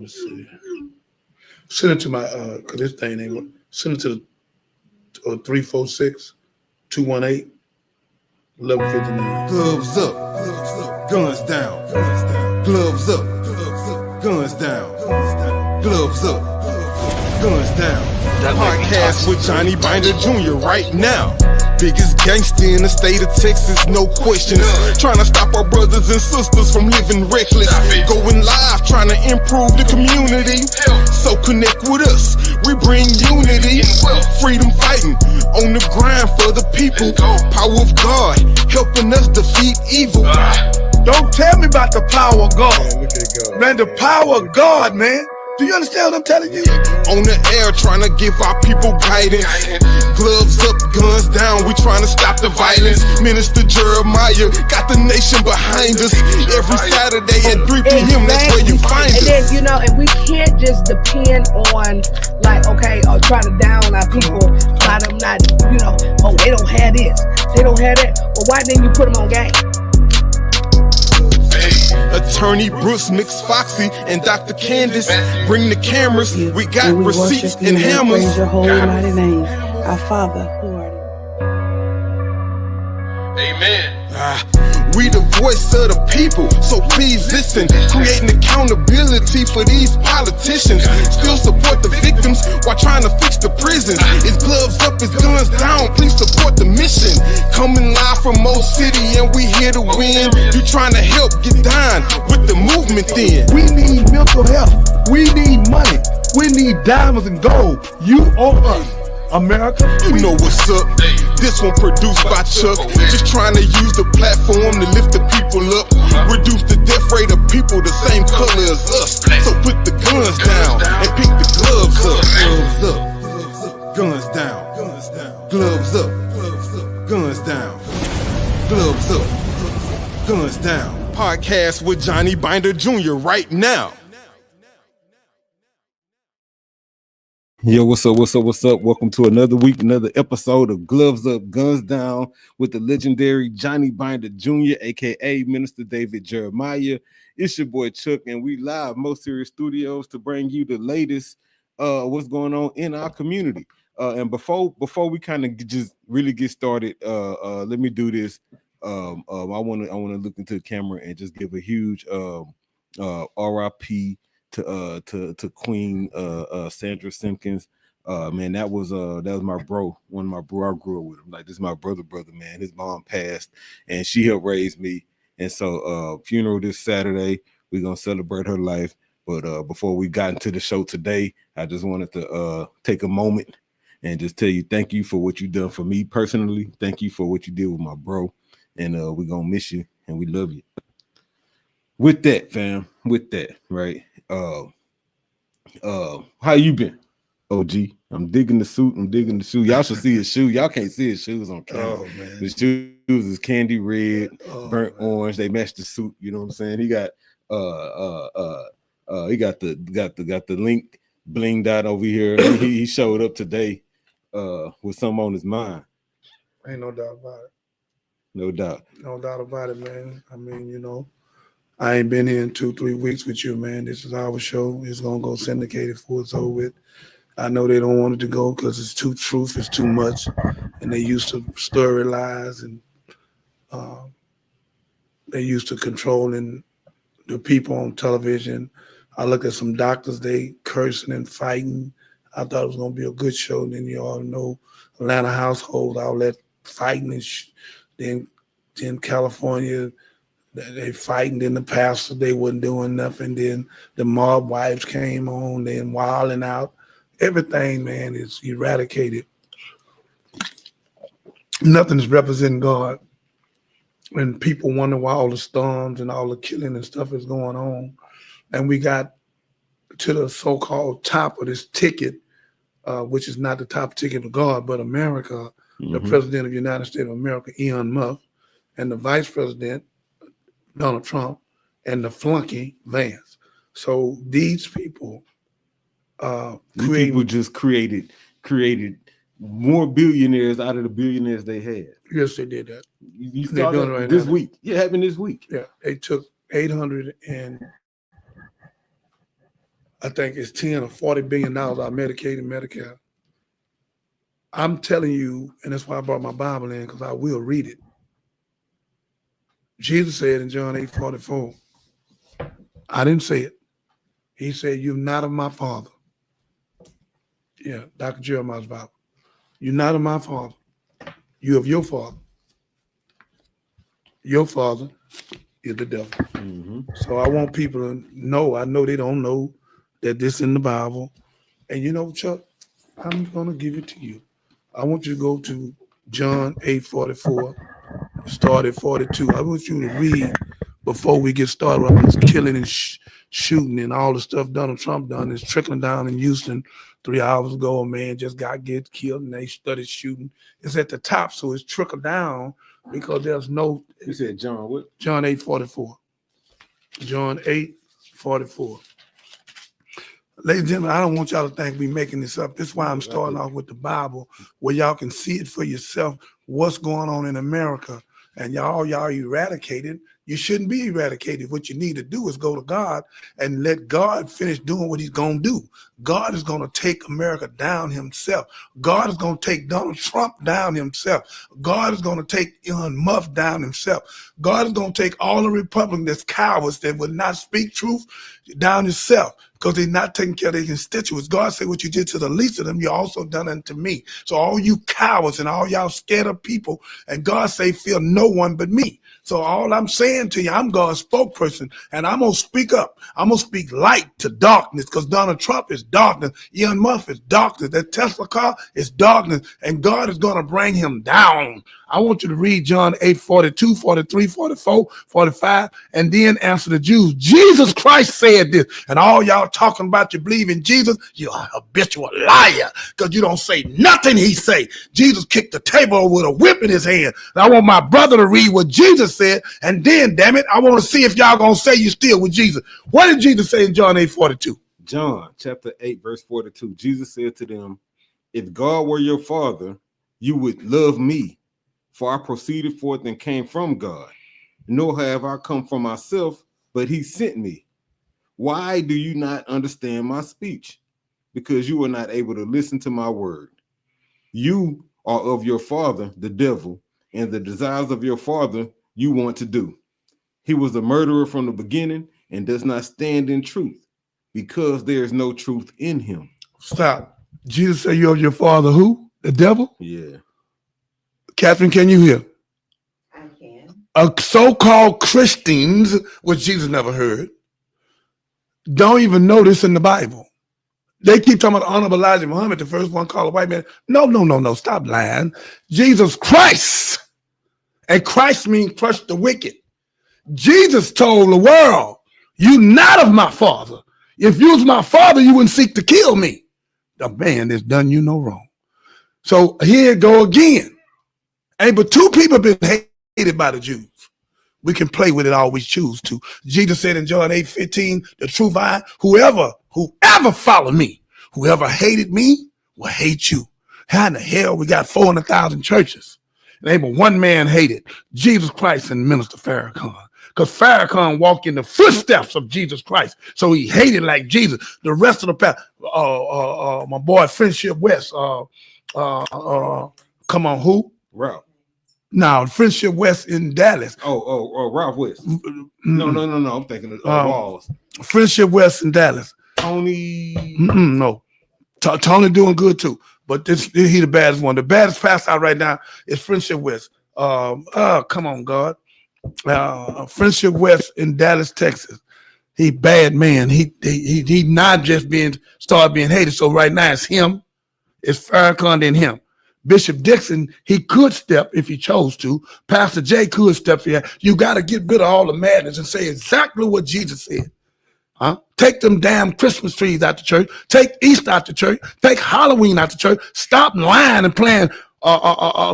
me see. Send it to my cause this thing ain't. Send it to the 346 218 1159. Gloves up, guns down. Gloves up, guns down. Gloves up, guns down. Podcast with Johnny Binder Jr. right now. Biggest gangster in the state of Texas, no questions. Trying to stop our brothers and sisters from living reckless. Going live, trying to improve the community. So connect with us, we bring unity. Freedom fighting, on the grind for the people. Power of God, helping us defeat evil. Don't tell me about the power of God. Man, the power of God, man. Do you understand what I'm telling you? On the air, trying to give our people guidance. Gloves up, guns down, we trying to stop the violence. Minister Jeremiah got the nation behind us. Every Saturday at 3 p.m., that's where you find us. And then, you know, and we can't just depend on, like, okay, or try to down our people by them not, you know, oh, they don't have this, they don't have that. Well, why didn't you put them on game? Attorney Bruce, Mix Foxy, and Dr. Candace bring the cameras. We got receipts and hammers. Praise your holy mighty name, our Father who art in. Amen. We the voice of the people, so please listen. Creating accountability for these politicians. Still support the victims while trying to fix the prisons. It's gloves up, it's guns down. Please support the mission. Coming live from Mo City, and we here to win. You trying to help, get down with the movement then. We need mental health. We need money. We need diamonds and gold. You owe us, America. You know what's up. This one produced by Chuck. Just trying to use the platform to lift the people up. Reduce the death rate of people the same color as us. So put the guns down and pick the gloves up. Gloves up, guns down. Gloves up, guns down. Gloves up, guns down. Podcast with Johnny Binder Jr. right now. Yo, what's up? Welcome to another week, another episode of Gloves Up, Guns Down with the legendary Johnny Binder Jr., aka Minister David Jeremiah. It's your boy Chuck, and we live Mo Serious Studios to bring you the latest what's going on in our community. And before we kind of just really get started, let me do this. I want to look into the camera and just give a huge RIP to Queen Sandra Simpkins. Man, that was my bro, one of my bro. I grew up with him. Like, this is my brother, man. His mom passed and she helped raise me. And so funeral this Saturday, we're gonna celebrate her life. But before we got into the show today, I just wanted to take a moment and just tell you thank you for what you done for me personally. Thank you for what you did with my bro. And we're gonna miss you and we love you. With that, fam, right? How you been, OG? I'm digging the suit. Y'all should see his shoe. Y'all can't see his shoes on camera. Oh, man. His shoes is candy red, burnt orange. They match the suit. You know what I'm saying? He got he got the link blinged out over here. he showed up today with something on his mind. Ain't no doubt about it. No doubt about it, man. I mean, you know, I ain't been here in 2-3 weeks with you, man. This is our show. It's gonna go syndicated before it's over with. I know they don't want it to go because it's too truth, it's too much, and they used to stir lies, and they used to controlling the people on television. I look at some doctors, they cursing and fighting. I thought it was gonna be a good show. And then you all know Atlanta household outlet fighting, and then California. They fighting, then the pastor, they wasn't doing nothing. Then the mob wives came on, then wilding out. Everything, man, is eradicated. Nothing is representing God. And people wonder why all the storms and all the killing and stuff is going on. And we got to the so-called top of this ticket, which is not the top ticket of God, but America, the President of the United States of America, Elon Musk, and the Vice President, Donald Trump, and the flunky Vance. So these people just created more billionaires out of the billionaires they had. Yes, they did that. You saw that right this week. Yeah, it happened this week. Yeah, they took 800 and I think it's 10 or $40 billion out of Medicaid and Medicare. I'm telling you, and that's why I brought my Bible in, because I will read it. Jesus said in John 8:44, I didn't say it. He said, you're not of my Father. Yeah, Dr. Jeremiah's Bible. You're not of my Father. You're of your father. Your father is the devil. Mm-hmm. So I want people to know, I know they don't know that this in the Bible. And you know, Chuck, I'm going to give it to you. I want you to go to John 8:44, start at 42. I want you to read before we get started up this killing and shooting and all the stuff Donald Trump done. It's trickling down in Houston 3 hours ago. A man just got killed and they started shooting. It's at the top, so it's trickled down because there's no. You said John what? John 8:44. John 8:44. Ladies and gentlemen, I don't want y'all to think we making this up. This is why I'm starting off with the Bible, where y'all can see it for yourself, what's going on in America. And y'all eradicated. You shouldn't be eradicated. What you need to do is go to God and let God finish doing what he's going to do. God is going to take America down himself. God is going to take Donald Trump down himself. God is going to take Elon Musk down himself. God is going to take all the Republicans that's cowards that would not speak truth down himself, because they're not taking care of their constituents. God said, what you did to the least of them, you also done unto me. So all you cowards and all y'all scared of people, and God say, fear no one but me. So all I'm saying to you, I'm God's spokesperson, and I'm going to speak up. I'm going to speak light to darkness, because Donald Trump is darkness. Elon Musk is darkness. That Tesla car is darkness, and God is going to bring him down. I want you to read John 8:42, 43, 44, 45, and then answer the Jews. Jesus Christ said this, and all y'all talking about you believe in Jesus, you're a habitual liar, because you don't say nothing he say. Jesus kicked the table with a whip in his hand. And I want my brother to read what Jesus said, and then, damn it, I want to see if y'all going to say you still with Jesus. What did Jesus say in John 8:42? John chapter 8, verse 42. Jesus said to them, if God were your father, you would love me, for I proceeded forth and came from God. Nor have I come from myself, but he sent me. Why do you not understand my speech? Because you are not able to listen to my word. You are of your father, the devil, and the desires of your father you want to do. He was a murderer from the beginning and does not stand in truth, because there is no truth in him. Stop. Jesus said you're of your father who? The devil? Yeah. Catherine, can you hear? I can. So-called Christians, which Jesus never heard, don't even know this in the Bible. They keep talking about Honorable Elijah Muhammad, the first one called a white man. No. Stop lying. Jesus Christ. And Christ means crush the wicked. Jesus told the world, you not of my father. If you was my father, you wouldn't seek to kill me. The man that's done you no wrong. So here it go again. Hey, but two people have been hated by the Jews. We can play with it all we choose to. Jesus said in John 8:15, the truth whoever followed me, whoever hated me will hate you. How in the hell we got 400,000 churches? And ain't but one man hated, Jesus Christ and Minister Farrakhan. Because Farrakhan walked in the footsteps of Jesus Christ. So he hated like Jesus. The rest of the past, my boy Friendship West, come on, who? Ralph. No, Friendship West in Dallas. Ralph West. No. I'm thinking of Walls. Friendship West in Dallas. Tony. No. Tony doing good too. But he the baddest one. The baddest pastor out right now is Friendship West. Come on, God. Friendship West in Dallas, Texas. He bad man. He not just started being hated. So right now it's him. It's Farrakhan and him. Bishop Dixon, he could step if he chose to. Pastor Jay could step here. You got to get rid of all the madness and say exactly what Jesus said. Take them damn Christmas trees out the church. Take Easter out the church. Take Halloween out the church. Stop lying and playing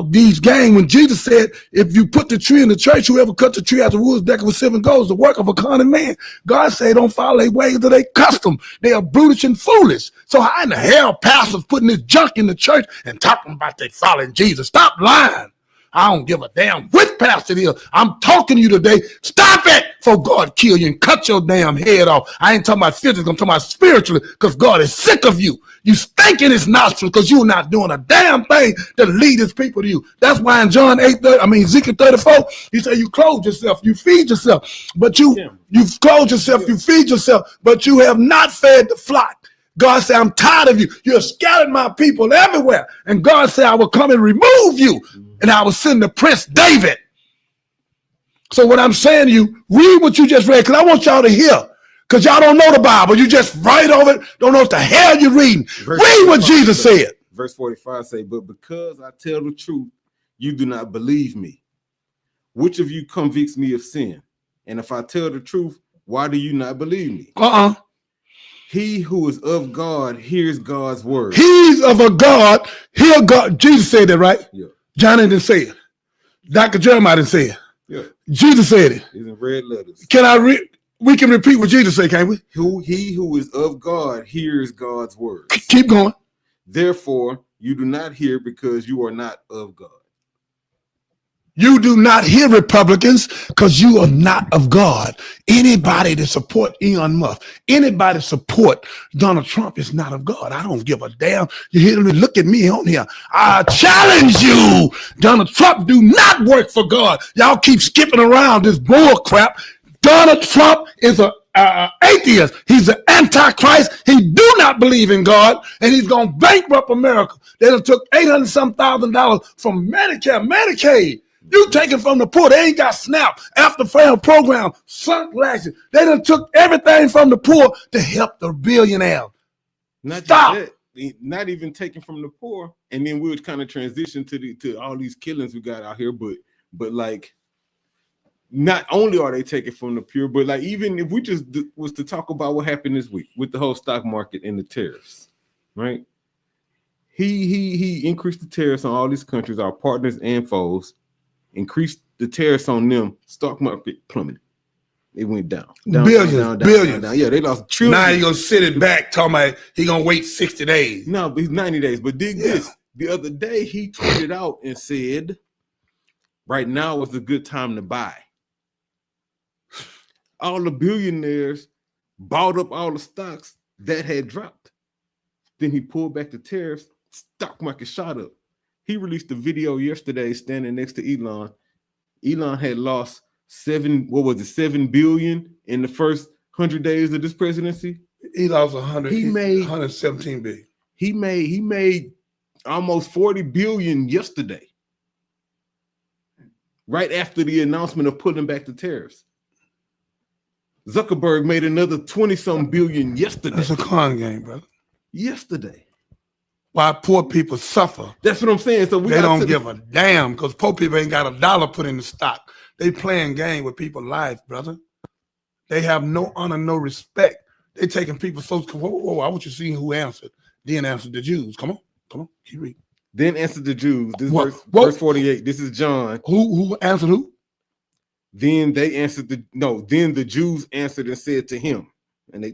these games when Jesus said, if you put the tree in the church, whoever cut the tree out the woods decked with 7 golds, the work of a cunning man. God said, don't follow their ways or they custom. They are brutish and foolish. So how in the hell pastors putting this junk in the church and talking about they following Jesus? Stop lying. I don't give a damn what Pastor it is. I'm talking to you today. Stop it before God kill you and cut your damn head off. I ain't talking about physically, I'm talking about spiritually, because God is sick of you. You stink in his nostrils because you're not doing a damn thing to lead his people to you. That's why in Ezekiel 34, he said you clothe yourself, you feed yourself, but you clothe yourself, you feed yourself, but you have not fed the flock. God said, I'm tired of you. You have scattered my people everywhere. And God said, I will come and remove you, and I will send the Prince David. So what I'm saying to you, read what you just read, because I want y'all to hear. Because y'all don't know the Bible. You just write over it, don't know what the hell you're reading. Read what Jesus said. Verse 45 say, but because I tell the truth, you do not believe me. Which of you convicts me of sin? And if I tell the truth, why do you not believe me? He who is of God hears God's word. He's of a God, hear God. Jesus said that, right? Yeah. Johnny didn't say it. Dr. Jeremiah didn't say it. Yeah. Jesus said it. It's in red letters. Can I read? We can repeat what Jesus said, can't we? He who is of God hears God's word. Keep going. Therefore, you do not hear because you are not of God. You do not hear Republicans because you are not of God. Anybody that support Elon Musk, anybody support Donald Trump is not of God. I don't give a damn. You hear me? Look at me on here. I challenge you. Donald Trump do not work for God. Y'all keep skipping around this bull crap. Donald Trump is an atheist. He's an antichrist. He do not believe in God, and he's going to bankrupt America. They done took $800,000 from Medicare, Medicaid. You taking from the poor. They ain't got SNAP, after fail program, sunk lashes. They done took everything from the poor to help the billionaire. Stop. Not even taken from the poor, and then we would kind of transition to all these killings we got out here, but like, not only are they taking from the pure, but like, even if we just was to talk about what happened this week with the whole stock market and the tariffs, right? He increased the tariffs on all these countries, our partners and foes, increased the tariffs on them. Stock market plummeted. It went down. Billions. Yeah, they lost trillions. Now he gonna sit it back, talking about he gonna wait 60 days. No, but 90 days. But dig this. The other day he tweeted out and said, right now is a good time to buy. All the billionaires bought up all the stocks that had dropped. Then he pulled back the tariffs. Stock market shot up. He released a video yesterday standing next to Elon. Elon had lost $7 billion in the first 100 days of this presidency. He lost 100. He made 117 billion. He made almost 40 billion yesterday, right after the announcement of pulling back the tariffs. Zuckerberg made another 20-some billion yesterday. That's a con game, brother. Yesterday. Why poor people suffer. That's what I'm saying. So they don't give a damn because poor people ain't got $1 put in the stock. They playing game with people's lives, brother. They have no honor, no respect. They taking people so. Whoa, I want you to see who answered. Then answered the Jews. Come on, keep reading. Then answered the Jews. This verse 48. This is John. Who answered who? Then they answered then the Jews answered and said to him, and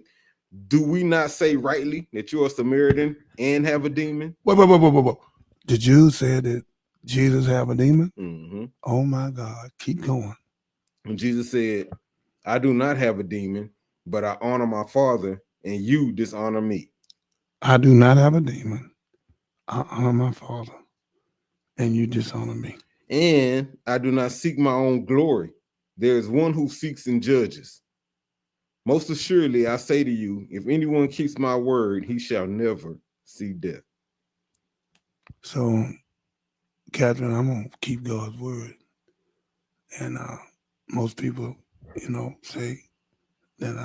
do we not say rightly that you are Samaritan and have a demon? Wait. The Jews said that Jesus have a demon? Mm-hmm. Oh my God, keep going. And Jesus said, I do not have a demon, but I honor my Father, and you dishonor me. I do not have a demon. I honor my Father, and you dishonor me. And I do not seek my own glory. There is one who seeks and judges. Most assuredly, I say to you, if anyone keeps my word, he shall never see death. So, Catherine, I'm going to keep God's word. And most people, say that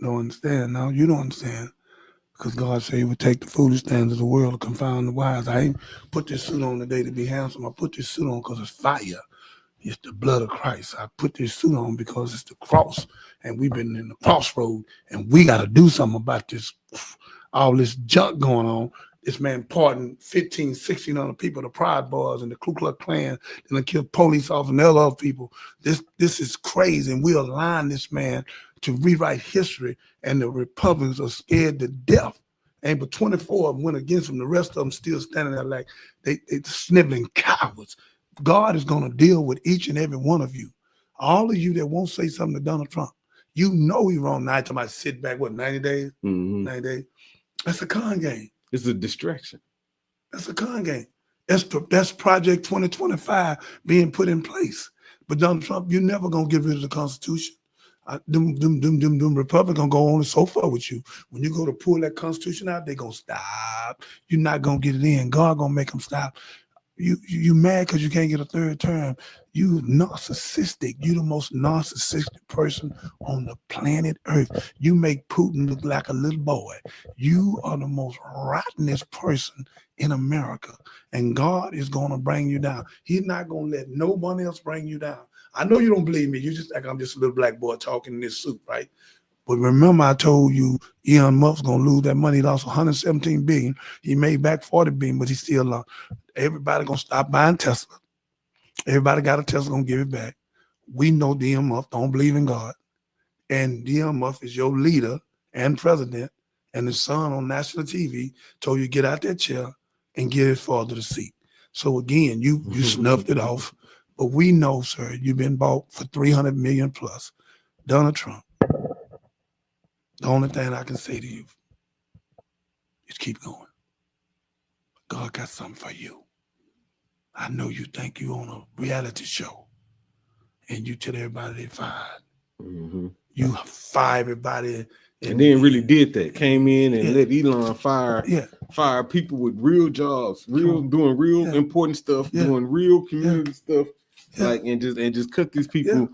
don't understand. Now, you don't understand because God said he would take the foolish things of the world to confound the wise. I ain't put this suit on today to be handsome. I put this suit on because it's fire. It's the blood of Christ. I put this suit on because it's the cross, and we've been in the crossroad, and we got to do something about this, all this junk going on. This man pardoned 1,600 people, the Pride Boys and the Ku Klux Klan, and they killed police officers and other people. This is crazy, and we align this man to rewrite history, and the Republicans are scared to death. And but 24 of them went against him. The rest of them still standing there like they sniveling cowards. God is going to deal with each and every one of you. All of you that won't say something to Donald Trump, you know he's wrong. Now somebody sit back, what, 90 days? 90 days. That's a con game. It's a distraction. That's a con game. That's Project 2025 being put in place. But Donald Trump, you're never going to get rid of the Constitution. Them Republicans gonna go on so far with you. When you go to pull that Constitution out, they're gonna stop. You're not gonna get it in. God gonna make them stop. You mad because you can't get a third term. You narcissistic. You the most narcissistic person on the planet Earth. You make Putin look like a little boy. You are the most rottenest person in America. And God is gonna bring you down. He's not gonna let no one else bring you down. I know you don't believe me. You just think I'm just a little black boy talking in this suit, right? But remember, I told you Elon Musk's gonna lose that money. He lost 117 billion. He made back 40 billion, but he still lost. Everybody gonna stop buying Tesla. Everybody got a Tesla, gonna give it back. We know Elon Musk don't believe in God, and Elon Musk is your leader and president. And his son on national TV told you get out that chair and get his father the seat. So again, you snuffed it off. But we know, sir, you've been bought for 300 million plus. Donald Trump. The only thing I can say to you is keep going. God got something for you. I know you think you on a reality show and you tell everybody they fired. You fire everybody. And then really did that. Came in and let Elon fire people with real jobs, doing real important stuff, doing real community stuff. Like and just cut these people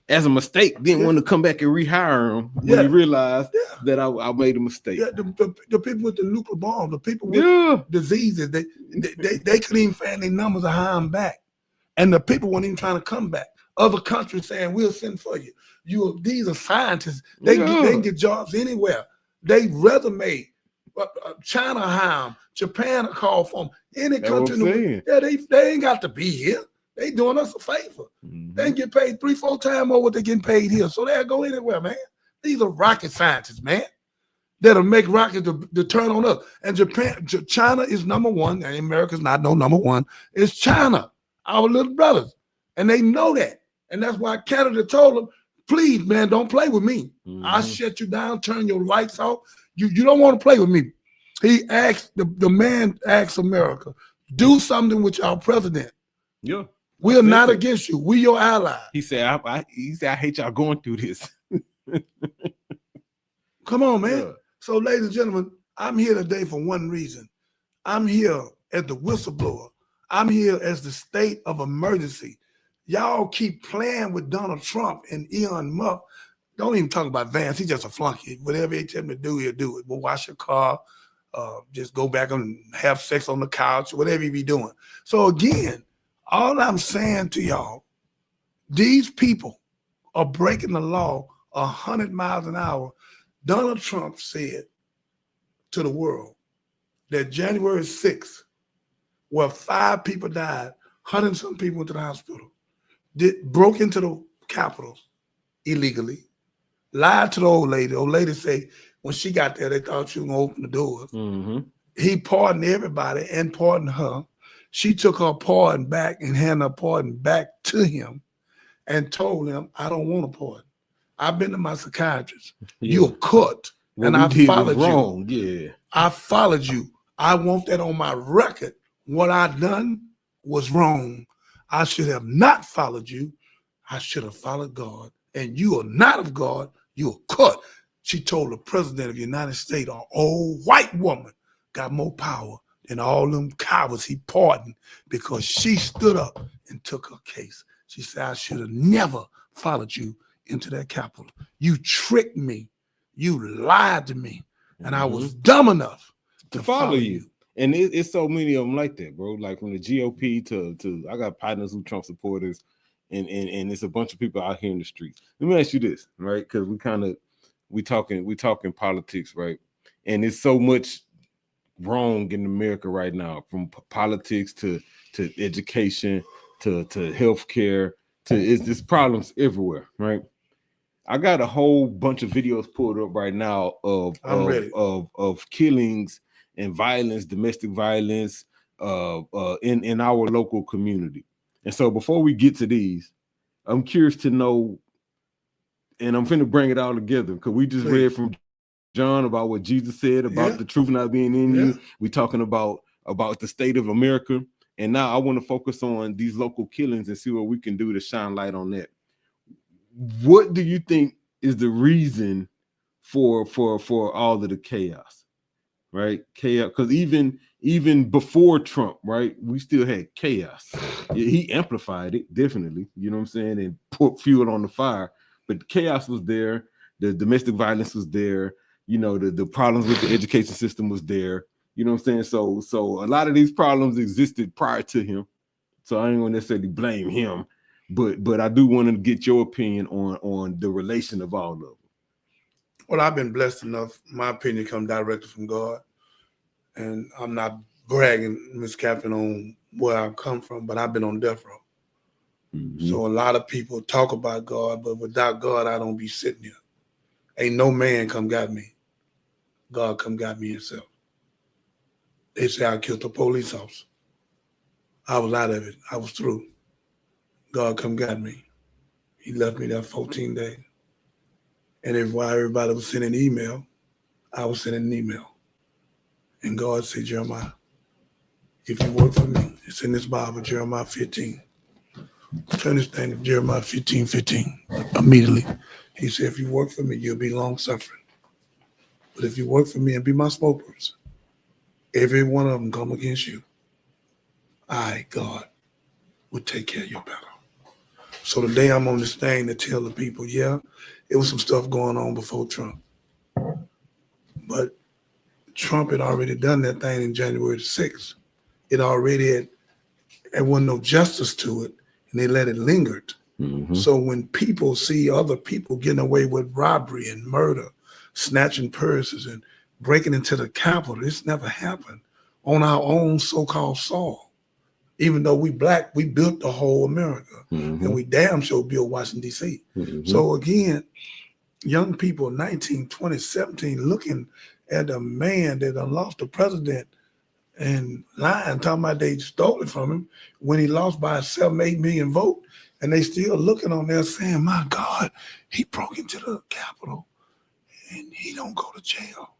as a mistake. Didn't want to come back and rehire them when he realized that I made a mistake. Yeah, the people with the nuclear bomb, the people with diseases, they couldn't even find their numbers to hire them back, and the people weren't even trying to come back. Other countries saying we'll send for you. These are scientists. They can get jobs anywhere. They resume. China hire them. Japan will call for them. Any country, they ain't got to be here. They doing us a favor. They can get paid 3-4 times more what they're getting paid here. So they'll go anywhere, man. These are rocket scientists, man. That'll make rockets to turn on us. And China is number one, and America's not no number one. It's China, our little brothers. And they know that. And that's why Canada told them, please, man, don't play with me. I'll shut you down, turn your lights off. You don't want to play with me. He asked, the man asked America, do something with our president. Yeah. We are not against you. We your ally. He said, I hate y'all going through this. Come on, man. Yeah. So, ladies and gentlemen, I'm here today for one reason. I'm here as the whistleblower. I'm here as the state of emergency. Y'all keep playing with Donald Trump and Elon Musk. Don't even talk about Vance. He's just a flunky. Whatever they tell him to do, he'll do it. But wash your car, just go back and have sex on the couch, whatever he be doing. So again, all I'm saying to y'all, these people are breaking the law 100 miles an hour. Donald Trump said to the world that January 6th, where 5 people died, 100 and some people went to the hospital, broke into the Capitol illegally, lied to the old lady. The old lady said when she got there, they thought she was going to open the doors. He pardoned everybody and pardoned her. She took her pardon back and handed her pardon back to him and told him, I don't want a pardon. I've been to my psychiatrist. You're cut. And I followed you. Yeah. I followed you. I want that on my record. What I done was wrong. I should have not followed you. I should have followed God. And you are not of God. You are cut. She told the president of the United States, an old white woman, got more power than all them cowards he pardoned because she stood up and took her case. She said, I should have never followed you into that Capitol. You tricked me. You lied to me. And I was dumb enough to follow you. And it's so many of them like that, bro. Like from the GOP to I got partners who Trump supporters, and it's a bunch of people out here in the streets. Let me ask you this, right? Because we talking politics, right? And it's so much wrong in America right now, from politics to education to healthcare it's this problems everywhere, right? I got a whole bunch of videos pulled up right now of killings and violence, domestic violence, in our local community. And so before we get to these, I'm curious to know, and I'm finna bring it all together because we just read from John about what Jesus said about the truth not being in you. We talking about the state of America. And now I want to focus on these local killings and see what we can do to shine light on that. What do you think is the reason for all of the chaos? Right? Chaos, because even before Trump, right, we still had chaos. He amplified it, definitely, you know what I'm saying, and put fuel on the fire. But chaos was there, the domestic violence was there, you know, the problems with the education system was there. You know what I'm saying? So a lot of these problems existed prior to him. So I ain't gonna necessarily blame him, but I do want to get your opinion on the relation of all of them. Well, I've been blessed enough. My opinion come directly from God. And I'm not bragging, Ms. Captain, on where I've come from, but I've been on death row. Mm-hmm. So a lot of people talk about God, but without God, I don't be sitting here. Ain't no man come got me. God come got me himself. They say I killed a police officer. I was out of it. I was through. God come got me. He left me there 14 days. And while everybody was sending an email, I was sending an email. And God said, Jeremiah, if you work for me, it's in this Bible, Jeremiah 15. Turn this thing to Jeremiah 15:15. Immediately. He said, if you work for me, you'll be long suffering. But if you work for me and be my spokesperson, every one of them come against you, I, God, will take care of your battle. So today I'm on this thing to tell the people, yeah, it was some stuff going on before Trump. But Trump had already done that thing in January the 6th. It already had, there wasn't no justice to it, and they let it linger. Mm-hmm. So when people see other people getting away with robbery and murder, snatching purses and breaking into the Capitol, it's never happened on our own so-called soil. Even though we black, we built the whole America, Mm-hmm. and we damn sure built Washington, D.C. Mm-hmm. So again, young people 19, 20, 17 looking at a man that done lost the president and lying, talking about they stole it from him when he lost by 7-8 million vote, and they still looking on there saying, my God, he broke into the Capitol and he don't go to jail.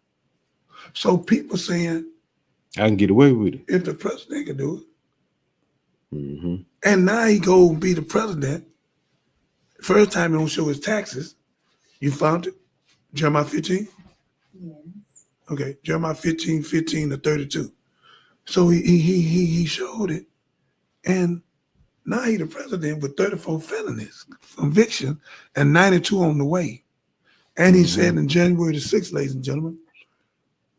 So people saying, I can get away with it. if the president can do it, Mm-hmm. and now he go be the president, first time he don't show his taxes, you found it? Jeremiah 15? Yes. Okay, Jeremiah 15 to 32. So he showed it, and now he the president with 34 felonies, conviction, and 92 on the way. And he said in January the 6th, ladies and gentlemen,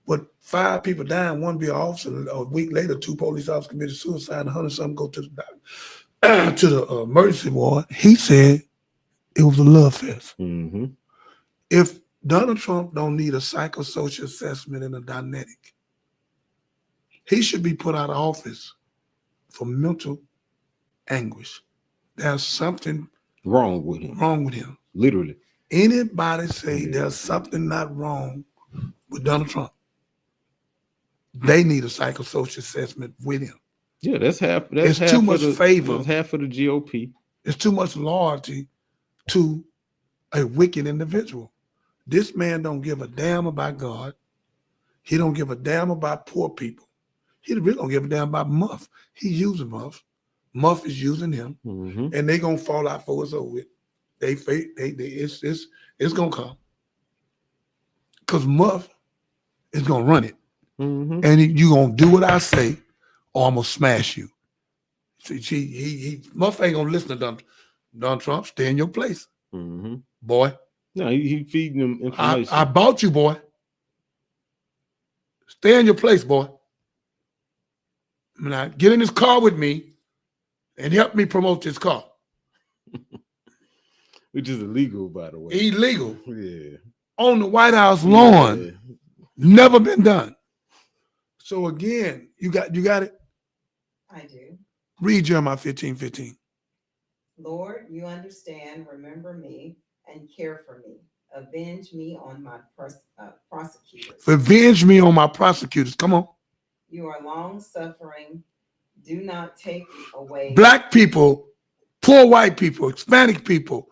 with 5 people dying, one be an officer. A week later, 2 police officers committed suicide, 100-something go to the doctor, to the emergency ward. He said it was a love fest. Mm-hmm. If Donald Trump don't need a psychosocial assessment and a dynamic, he should be put out of office for mental anguish. There's something Wrong with him. wrong with him. Literally. Anybody say there's something not wrong with Donald Trump, they need a psychosocial assessment with him. Yeah, that's half. It's half too much of the, favor. That's half of the GOP. It's too much loyalty to a wicked individual. This man don't give a damn about God. He don't give a damn about poor people. He really don't give a damn about Muff. He's using Muff. Muff is using him, Mm-hmm. and they gonna fall out for us over with. It's gonna come because Muff is gonna run it, Mm-hmm. and you gonna do what I say, or I'm gonna smash you. See, Muff ain't gonna listen to Donald Trump. Stay in your place, Mm-hmm. boy. No, he feeding them information. I bought you, boy. Stay in your place, boy. Now get in this car with me and help me promote this car. Which is illegal, by the way. Illegal Yeah. on the White House lawn. Yeah. Never been done. So again, you got it? I do. Read Jeremiah 15:15. Lord, you understand, remember me, and care for me. Avenge me on my prosecutors. Avenge me on my prosecutors. Come on. You are long suffering. Do not take away. Black people, poor white people, Hispanic people,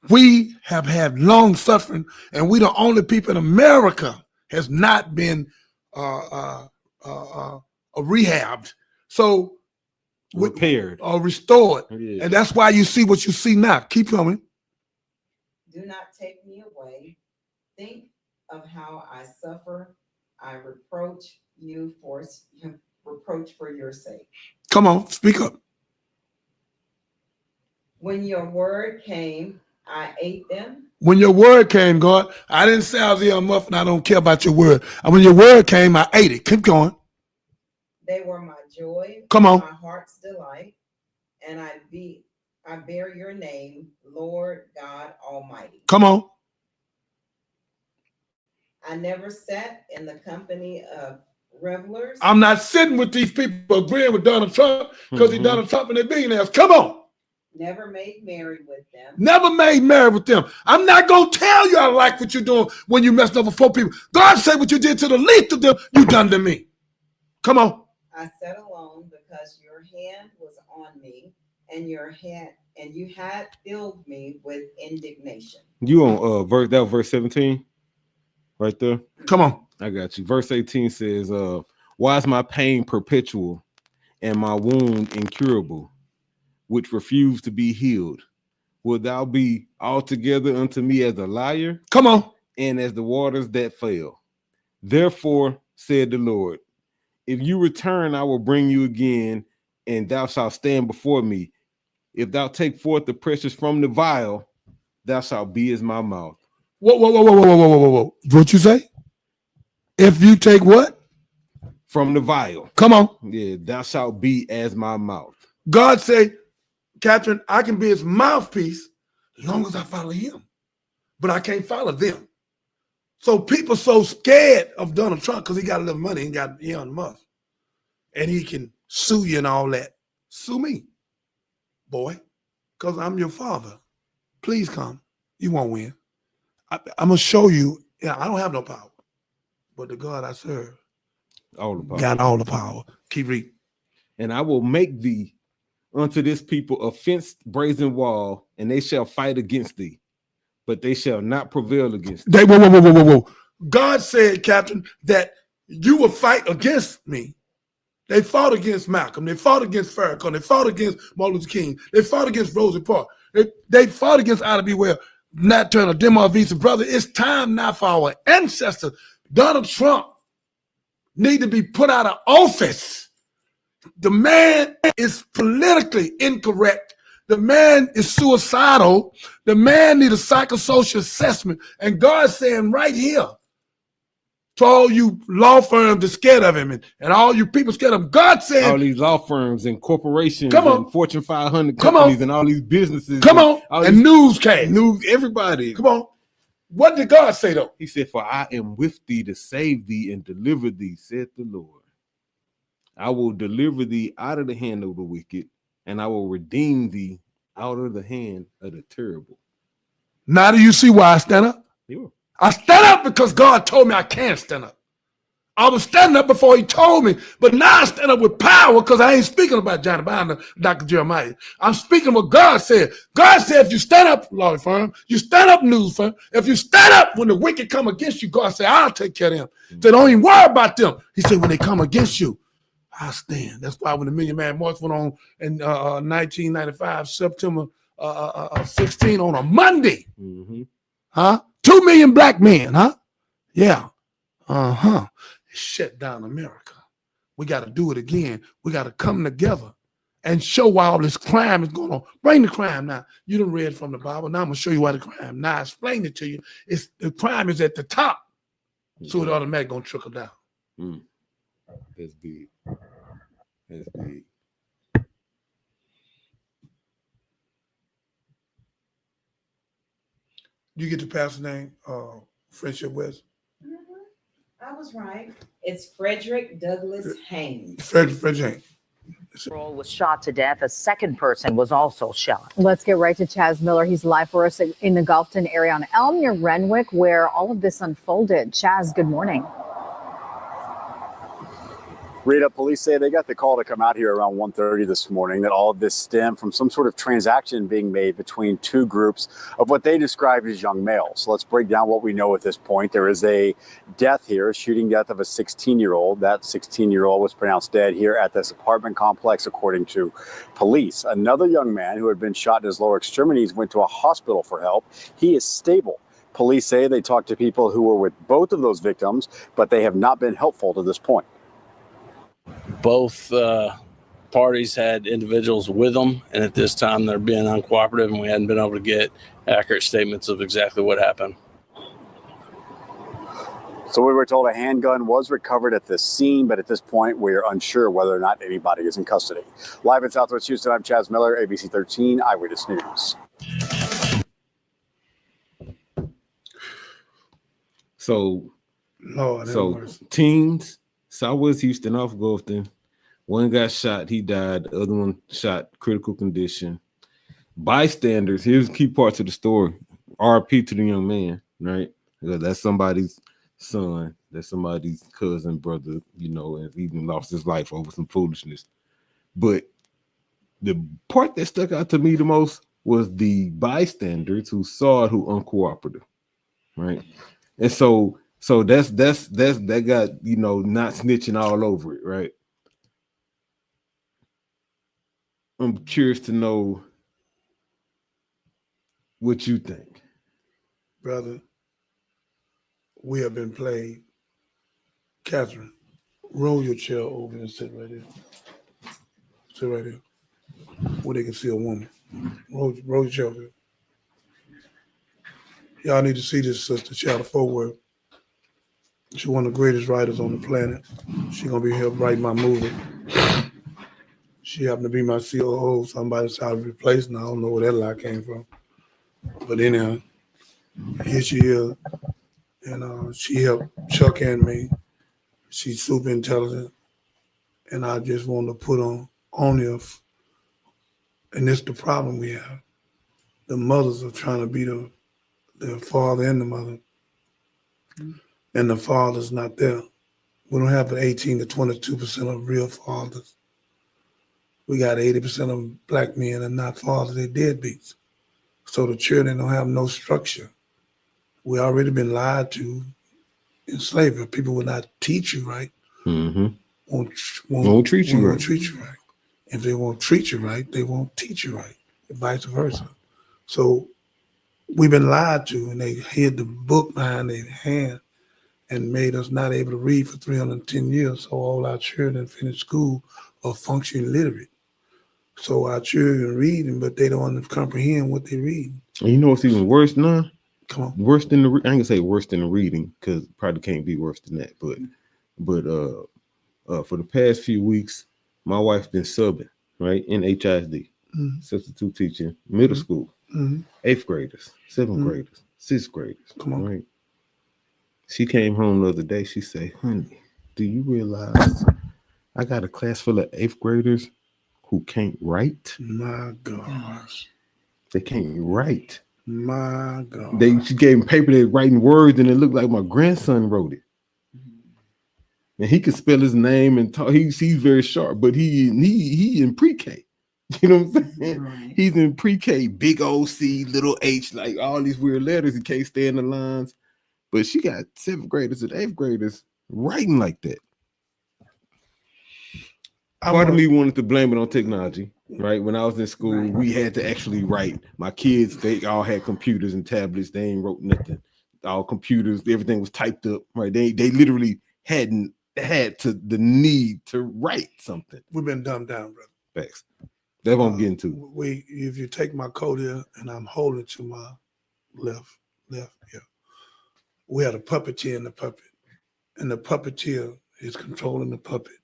we have had long suffering, and we the only people in America has not been rehabbed. So Repaired. or restored. Yeah. And that's why you see what you see now. Keep coming. Do not take me away. Think of how I suffer. I reproach for your sake. Come on, speak up. When your word came, I ate them. When your word came, God, I didn't say I was a muffin. I don't care about your word. And when your word came, I ate it. Keep going. They were my joy. Come on. My heart's delight. And I bear your name, Lord God Almighty. Come on. I never sat in the company of revelers. I'm not sitting with these people agreeing with Donald Trump because he's Donald Trump and they're billionaires. Come on. Never made merry with them. Never made merry with them. I'm not going to tell you I like what you're doing when you messed up with 4 people. God said what you did to the least of them, you done to me. Come on. I sat alone because your hand was on me, and you had filled me with indignation. You on that was verse 17 right there. Come on. I got you. Verse 18 says, why is my pain perpetual and my wound incurable, which refuse to be healed? Wilt thou be altogether unto me as a liar? Come on. And as the waters that fail? Therefore, said the Lord, if you return, I will bring you again, and thou shalt stand before me. If thou take forth the precious from the vial, thou shalt be as my mouth. Whoa. What you say? If you take what? From the vial. Come on. Yeah, thou shalt be as my mouth. God say, Catherine, I can be his mouthpiece as long as I follow him. But I can't follow them. So people so scared of Donald Trump because he got a little money and got Elon Musk. And he can sue you and all that. Sue me, boy, because I'm your father. Please come. You won't win. I'm going to show you. Yeah, I don't have no power. But the God I serve All the power. got all the power. Keep reading. And I will make thee unto this people a fenced brazen wall, and they shall fight against thee, but they shall not prevail against thee. Whoa. God said, Captain, that you will fight against me. They fought against Malcolm. They fought against Farrakhan. They fought against Martin Luther King. They fought against Rosa Parks. They fought against Ida B. Well, Nat Turner, Demar Visa. Brother, it's time now for our ancestors. Donald Trump need to be put out of office. The man is politically incorrect. The man is suicidal. The man needs a psychosocial assessment. And God's saying right here to all you law firms that scared of him and all you people scared of him, God said, all these law firms and corporations Come on. and Fortune 500 Come companies on. and all these businesses. come on, all and these newscast. news, everybody. Come on. What did God say though? He said, for I am with thee to save thee and deliver thee, said the Lord. I will deliver thee out of the hand of the wicked, and I will redeem thee out of the hand of the terrible. Now do you see why I stand up? Yeah. I stand up because God told me I can't stand up. I was standing up before he told me, but now I stand up with power because I ain't speaking about Johnny Bond, Dr. Jeremiah. I'm speaking what God said. God said, if you stand up, law firm, you stand up, news firm, if you stand up when the wicked come against you, God said, I'll take care of them. So don't even worry about them. He said, when they come against you, I'll stand. That's why when the Million Man March went on in 1995, September 16 on a Monday, 2 million black men, Yeah. Shut down America. We got to do it again. We got to come together and show why all this crime is going on. Bring the crime now. You done read from the Bible. Now I'm going to show you why the crime. Now I explain it to you. It's the crime is at the top. So it automatically going to trickle down. That's big. That's big. You get the pastor's name, Friendship West? I was right. It's Frederick Douglass Haynes. Frederick. Girl was shot to death. A second person was also shot. Let's get right to Chaz Miller. He's live for us in the Gulfton area on Elm near Renwick, where all of this unfolded. Chaz, good morning. Rita, police say they got the call to come out here around 1:30 this morning, that all of this stemmed from some sort of transaction being made between two groups of what they describe as young males. So let's break down what we know at this point. There is a death here, a shooting death of a 16-year-old. That 16-year-old was pronounced dead here at this apartment complex, according to police. Another young man who had been shot in his lower extremities went to a hospital for help. He is stable. Police say they talked to people who were with both of those victims, but they have not been helpful to this point. Both parties had individuals with them, and at this time they're being uncooperative, and we hadn't been able to get accurate statements of exactly what happened. So we were told a handgun was recovered at the scene, but at this point we are unsure whether or not anybody is in custody. Live in Southwest Houston, I'm Chaz Miller, ABC 13 Eyewitness News. So Lord, have So mercy. teams, Southwest Houston off Gulfton. One got shot, he died. The other one shot, critical condition. Bystanders, here's key parts of the story. RP to the young man, right? Because that's somebody's son, that's somebody's cousin, brother, you know, and he even lost his life over some foolishness. But the part that stuck out to me the most was the bystanders who saw it, who uncooperative, right? And so that got, you know, not snitching all over it, right? I'm curious to know what you think. Brother, we have been played. Catherine, roll your chair over and sit right there. Sit right there. Where they can see a woman. Roll your chair over there. Y'all need to see this sister, Shadow Forward. She's one of the greatest writers on the planet. She's gonna be here writing my movie. She happened to be my COO. Somebody tried to replace her. I don't know where that lie came from. But anyhow, here she is. And she helped Chuck and me. She's super intelligent. And I just want to put on there. And it's the problem we have. The mothers are trying to be the father and the mother. And the father's not there. We don't have an 18 to 22% of real fathers. We got 80% of black men are not fathers, they're deadbeats. So the children don't have no structure. We already been lied to in slavery. People will not teach you right. Mm-hmm. Won't treat you right. Treat you right. If they won't treat you right, they won't teach you right, and vice versa. So we've been lied to, and they hid the book behind their hand and made us not able to read for 310 years. So all our children finish school are functioning literate. So our children reading, but they don't comprehend what they're reading. And you know what's even worse now? Come on. Worse than I ain't gonna say worse than the reading, because probably can't be worse than that. But for the past few weeks, my wife's been subbing, right, in HISD, substitute teaching, middle school, 8th graders, 7th graders, 6th graders. Come on. Right. She came home the other day. She said, "Honey, do you realize I got a class full of 8th graders who can't write? My gosh. They can't write. My God. She gave him paper they're writing words, and it looked like my grandson wrote it. And he could spell his name and talk. He's very sharp, but he in pre-K. You know what I'm saying? Right. He's in pre-K, big old C, little H, like all these weird letters. He can't stay in the lines. But she got 7th graders and 8th graders writing like that. Part of me wanted to blame it on technology, right? When I was in school, we had to actually write. My kids, they all had computers and tablets. They ain't wrote nothing. All computers, everything was typed up, right? They literally hadn't had the need to write something. We've been dumbed down, brother. Facts. That's what I'm getting to. If you take my coat here and I'm holding to my left, yeah. We had a puppeteer in the puppet, and the puppeteer is controlling the puppet.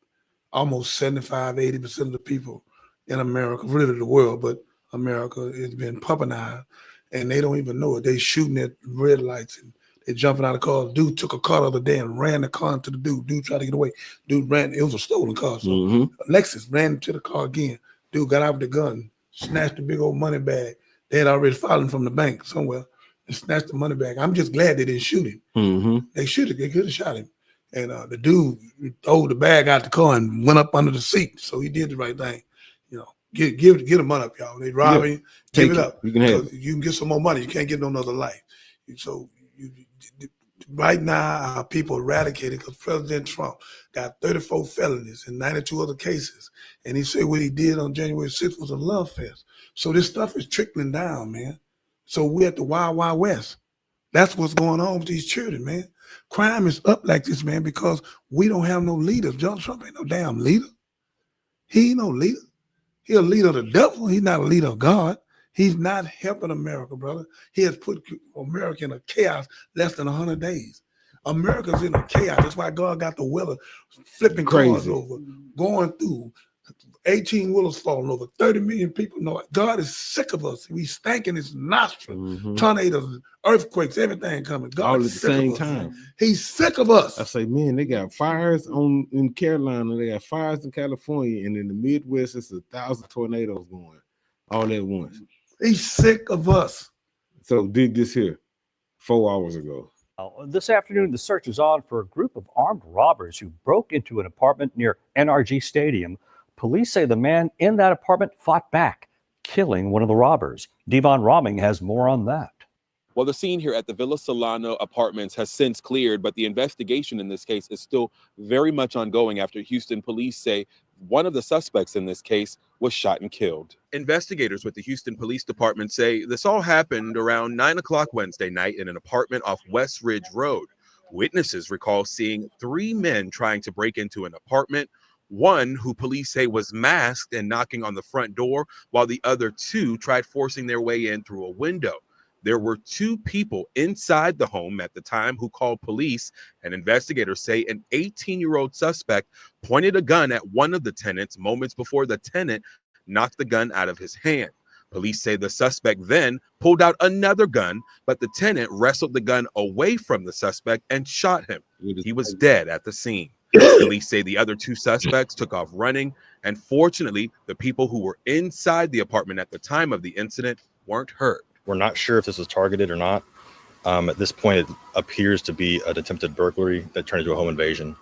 Almost 75-80% of the people in America, really the world, but America has been puppetized, and they don't even know it. They shooting at red lights and they jumping out of cars. Dude took a car the other day and ran the car into the dude. Dude tried to get away. Dude ran. It was a stolen car. So Lexus ran into the car again. Dude got out with the gun, snatched the big old money bag. They had already fallen from the bank somewhere and snatched the money bag. I'm just glad they didn't shoot him. They could have shot him. And the dude threw the bag out the car and went up under the seat. So he did the right thing. You know, get the money up, y'all. They robbing you, give it up. You can have it. You can get some more money. You can't get no other life. So right now, our people eradicated because President Trump got 34 felonies and 92 other cases. And he said what he did on January 6th was a love fest. So this stuff is trickling down, man. So we're at the Wild Wild West. That's what's going on with these children, man. Crime is up like this, man, because we don't have no leaders. Donald Trump ain't no damn leader. He ain't no leader. He a leader of the devil. He's not a leader of God. He's not helping America, brother. He has put America in a chaos less than 100 days. America's in a chaos. That's why God got the weather flipping cars over, going through, 18 wheelers falling over, 30 million people know it. God is sick of us. We stank in his nostrils, tornadoes, earthquakes, everything coming. God all at the is sick same of us. time. He's sick of us. I say, man, they got fires in Carolina, they got fires in California, and in the Midwest, it's 1,000 tornadoes going all at once. He's sick of us. So dig this here, 4 hours ago. This afternoon, the search is on for a group of armed robbers who broke into an apartment near NRG Stadium. Police say the man in that apartment fought back, killing one of the robbers. Devon Romming has more on that. Well, the scene here at the Villa Solano Apartments has since cleared, but the investigation in this case is still very much ongoing after Houston police say one of the suspects in this case was shot and killed. Investigators with the Houston Police Department say this all happened around 9 o'clock Wednesday night in an apartment off West Ridge Road. Witnesses recall seeing 3 men trying to break into an apartment, one who police say was masked and knocking on the front door, while the other 2 tried forcing their way in through a window. There were 2 people inside the home at the time who called police, and investigators say an 18-year-old suspect pointed a gun at one of the tenants moments before the tenant knocked the gun out of his hand. Police say the suspect then pulled out another gun, but the tenant wrestled the gun away from the suspect and shot him. He was dead at the scene. Police say the other 2 suspects took off running, and fortunately, the people who were inside the apartment at the time of the incident weren't hurt. We're not sure if this was targeted or not. At this point, it appears to be an attempted burglary that turned into a home invasion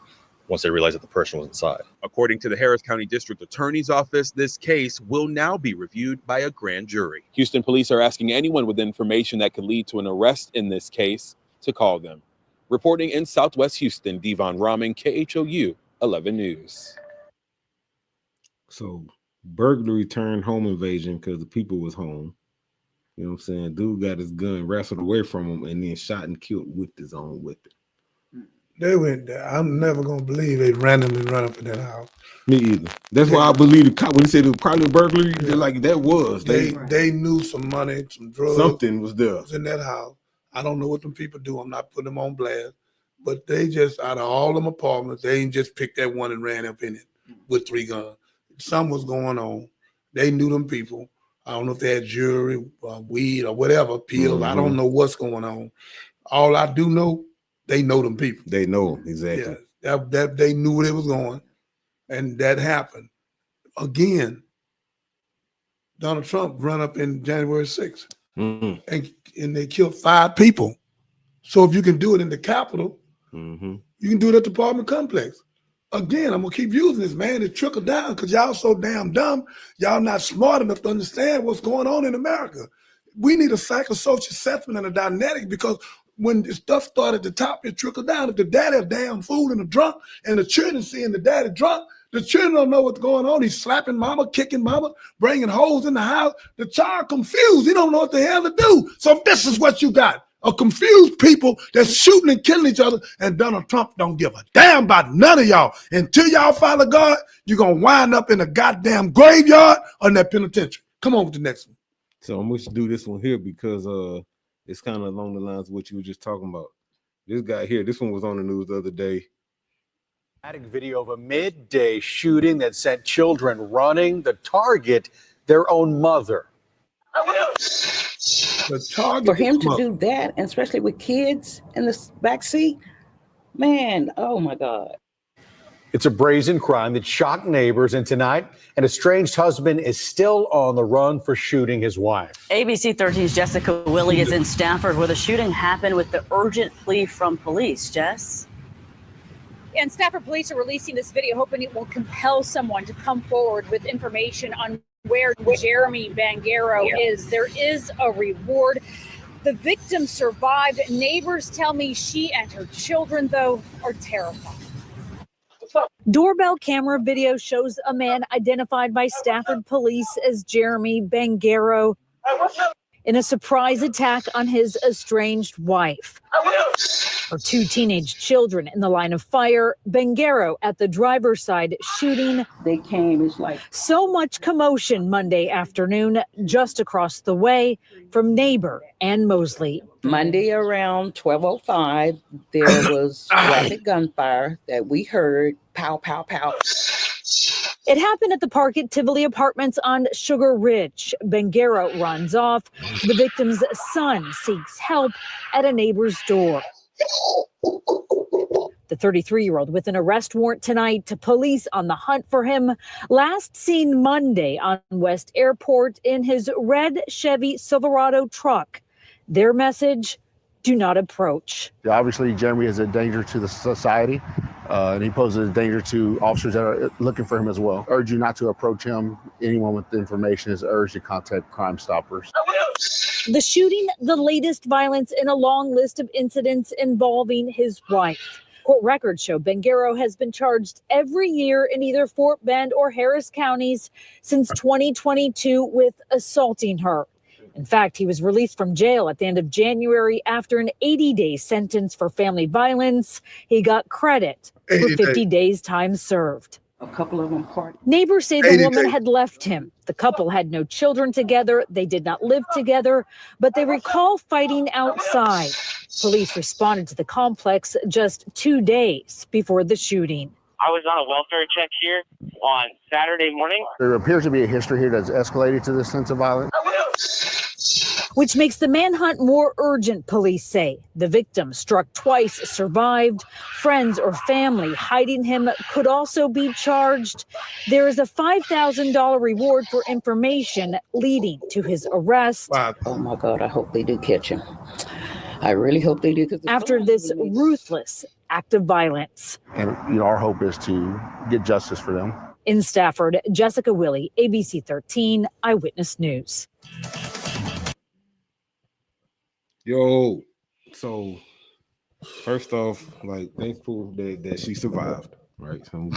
once they realized that the person was inside. According to the Harris County District Attorney's Office, this case will now be reviewed by a grand jury. Houston police are asking anyone with information that could lead to an arrest in this case to call them. Reporting in Southwest Houston, Devon Romming, KHOU 11 News. So burglary turned home invasion because the people was home. You know what I'm saying? Dude got his gun wrestled away from him and then shot and killed with his own weapon. They went there. I'm never gonna believe they randomly run up in that house. Me either. That's why I believe the cop when he said it was probably a burglary. They're like that was. They knew some money, some drugs. Something was there. Was in that house. I don't know what them people do. I'm not putting them on blast. But they just, out of all them apartments, they ain't just picked that one and ran up in it with 3 guns. Something was going on. They knew them people. I don't know if they had jewelry, weed, or whatever, pills. I don't know what's going on. All I do know, they know them people. They know them, exactly. Yeah, that they knew where it was going, and that happened. Again, Donald Trump run up in January 6th, and they killed 5 people. So if you can do it in the Capitol, you can do it at the apartment complex. Again, I'm gonna keep using this, man. It trickle down because y'all so damn dumb. Y'all not smart enough to understand what's going on in America. We need a psychosocial assessment and a dynamic because when the stuff started at the top, it trickled down. If the daddy a damn fool and a drunk, and the children seeing the daddy drunk, the children don't know what's going on. He's slapping mama, kicking mama, bringing hoes in the house. The child confused. He don't know what the hell to do. So this is what you got. A confused people that's shooting and killing each other, and Donald Trump don't give a damn about none of y'all. Until y'all follow God, you're going to wind up in a goddamn graveyard or in that penitentiary. Come on with the next one. So I'm going to do this one here because it's kind of along the lines of what you were just talking about. This guy here, this one was on the news the other day. Video of a midday shooting that sent children running, the target, their own mother. For him to do that, and especially with kids in the back seat, man, oh my God. It's a brazen crime that shocked neighbors, and tonight, an estranged husband is still on the run for shooting his wife. ABC 13's Jessica Willey is in Stafford where the shooting happened with the urgent plea from police. Jess? And Stafford police are releasing this video, hoping it will compel someone to come forward with information on where Jeremy Bangaro is. There is a reward. The victim survived. Neighbors tell me she and her children, though, are terrified. Doorbell camera video shows a man identified by Stafford police as Jeremy Bangaro in a surprise attack on his estranged wife. Her 2 teenage children in the line of fire, Bangaro at the driver's side shooting. They came, it's like So much commotion Monday afternoon just across the way from neighbor Ann Mosley. Monday around 12:05, there was rapid gunfire that we heard, pow, pow, pow. It happened at the park at Tivoli Apartments on Sugar Ridge. Bangaro runs off. The victim's son seeks help at a neighbor's door. The 33-year-old with an arrest warrant tonight to police on the hunt for him. Last seen Monday on West Airport in his red Chevy Silverado truck. Their message, do not approach. Obviously, Jeremy is a danger to the society, and he poses a danger to officers that are looking for him as well. Urge you not to approach him. Anyone with information is urged to contact Crime Stoppers. The shooting, the latest violence in a long list of incidents involving his wife. Court records show Bangaro has been charged every year in either Fort Bend or Harris counties since 2022 with assaulting her. In fact, he was released from jail at the end of January after an 80-day sentence for family violence. He got credit for 50 days time served. A couple of them parted. Neighbors say the woman had left him. The couple had no children together. They did not live together, but they recall fighting outside. Police responded to the complex just 2 days before the shooting. I was on a welfare check here on Saturday morning. There appears to be a history here that's escalated to this sense of violence. Which makes the manhunt more urgent, police say. The victim, struck twice, survived. Friends or family hiding him could also be charged. There is a $5,000 reward for information leading to his arrest. Oh my God, I hope they do catch him. I really hope they do. After this ruthless act of violence. And our hope is to get justice for them. In Stafford, Jessica Willey, ABC 13 Eyewitness News. Yo, so first off, thankful that she survived, right? So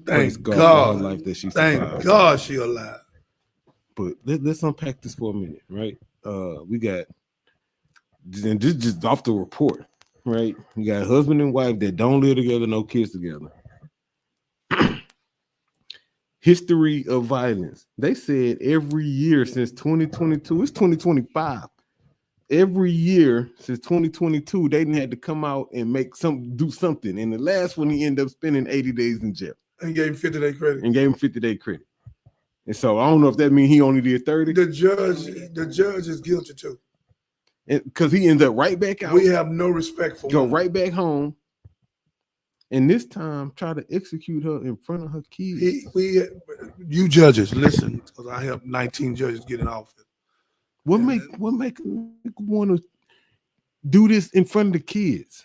Thank for God. her life that she survived. Thank God she alive. But let's unpack this for a minute, right? We got, and just off the report, right? We got husband and wife that don't live together, no kids together. History of violence. They said every year since 2022, it's 2025. Every year since 2022, they had to come out and do something. And the last one, he ended up spending 80 days in jail. And gave him 50-day credit. And so I don't know if that means he only did 30. The judge is guilty too. Because he ends up right back out. We have no respect for Go women. right back home. And this time try to execute her in front of her kids. You judges, listen, because I helped 19 judges get in office. What make them want to do this in front of the kids?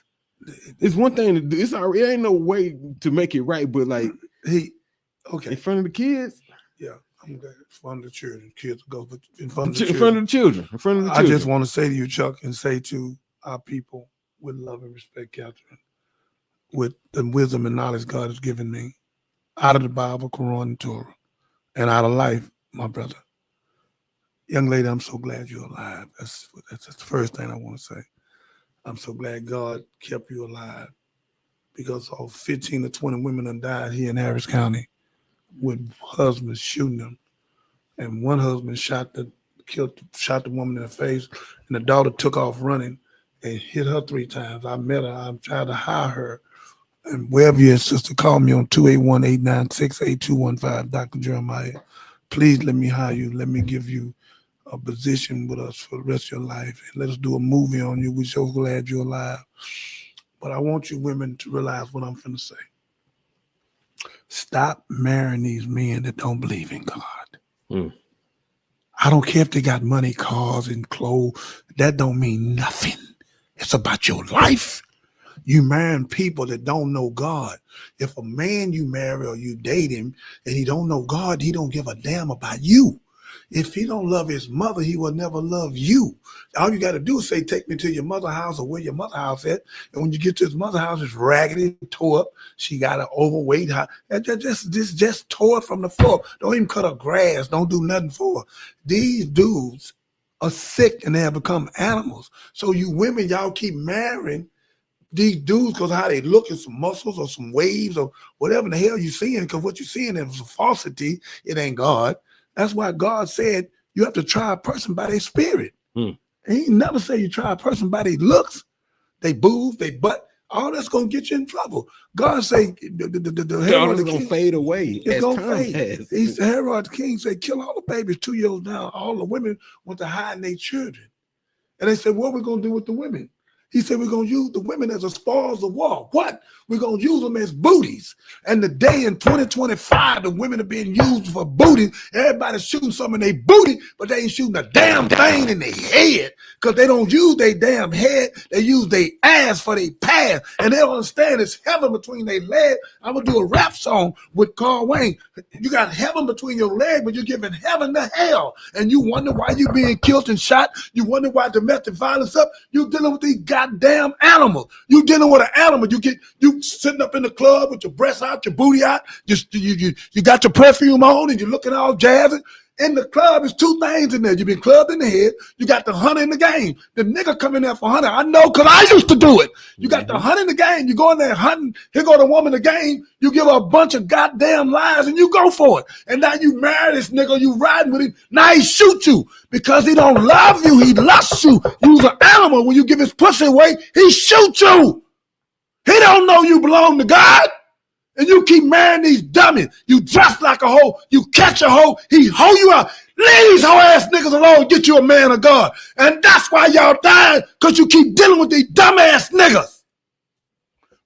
It's one thing to do. It ain't no way to make it right, but in front of the kids. Yeah, I'm glad in front of the children. Kids go in front of the In front of the children. I just want to say to you, Chuck, and say to our people with love and respect, Catherine, with the wisdom and knowledge God has given me, out of the Bible, Quran, and Torah, and out of life, my brother. Young lady, I'm so glad you're alive. That's the first thing I want to say. I'm so glad God kept you alive, because all 15 to 20 women have died here in Harris County with husbands shooting them. And one husband shot the woman in the face, and the daughter took off running and hit her 3 times. I met her. I'm trying to hire her. And wherever you is, sister, call me on 281-896-8215, Dr. Jeremiah. Please let me hire you. Let me give you a position with us for the rest of your life. And let us do a movie on you. We're so glad you're alive. But I want you women to realize what I'm finna say. Stop marrying these men that don't believe in God. I don't care if they got money, cars, and clothes. That don't mean nothing. It's about your life. You marrying people that don't know God. If a man you marry or you date him and he don't know God, he don't give a damn about you. If he don't love his mother, he will never love you. All you got to do is say, take me to your mother's house or where your mother's house at. And when you get to his mother's house, it's raggedy, tore up. She got an overweight. Just tore it from the floor. Don't even cut her grass. Don't do nothing for her. These dudes are sick and they have become animals. So you women, y'all keep marrying these dudes because how they look at some muscles or some waves or whatever the hell you seeing, because what you seeing is a falsity. It ain't God. That's why God said you have to try a person by their spirit. He never say you try a person by their looks, they boobs, they butt. All that's gonna get you in trouble. God say the Herod is gonna fade away. It's as gonna time fade. passes. He's the Herod the king said, kill all the babies 2 years down. All the women want to hide their children. And they said, what are we gonna do with the women? He said, we're going to use the women as a spoils of war. What? We're going to use them as booties. And the day in 2025, the women are being used for booty. Everybody's shooting something in their booty, but they ain't shooting a damn thing in their head because they don't use their damn head. They use their ass for their past. And they don't understand it's heaven between their legs. I'm going to do a rap song with Carl Wayne. You got heaven between your legs, but you're giving heaven to hell. And you wonder why you being killed and shot. You wonder why domestic violence up. You dealing with these goddamn animals. You dealing with an animal. You sitting up in the club with your breasts out, your booty out. You got your perfume on and you're looking all jazzy. In the club, there's two things in there. You've been clubbed in the head. You got the hunter in the game. The nigga come in there for hunting. I know because I used to do it. You got the hunter in the game. You go in there hunting. Here go the woman in the game. You give her a bunch of goddamn lies and you go for it. And now you marry this nigga. You riding with him. Now he shoot you because he don't love you. He lusts you. You's an animal. When you give his pussy away, he shoot you. He don't know you belong to God. And you keep marrying these dummies. You dress like a hoe. You catch a hoe. He hoe you out. Leave these hoe ass niggas alone. Get you a man of God. And that's why y'all dying, because you keep dealing with these dumb ass niggas.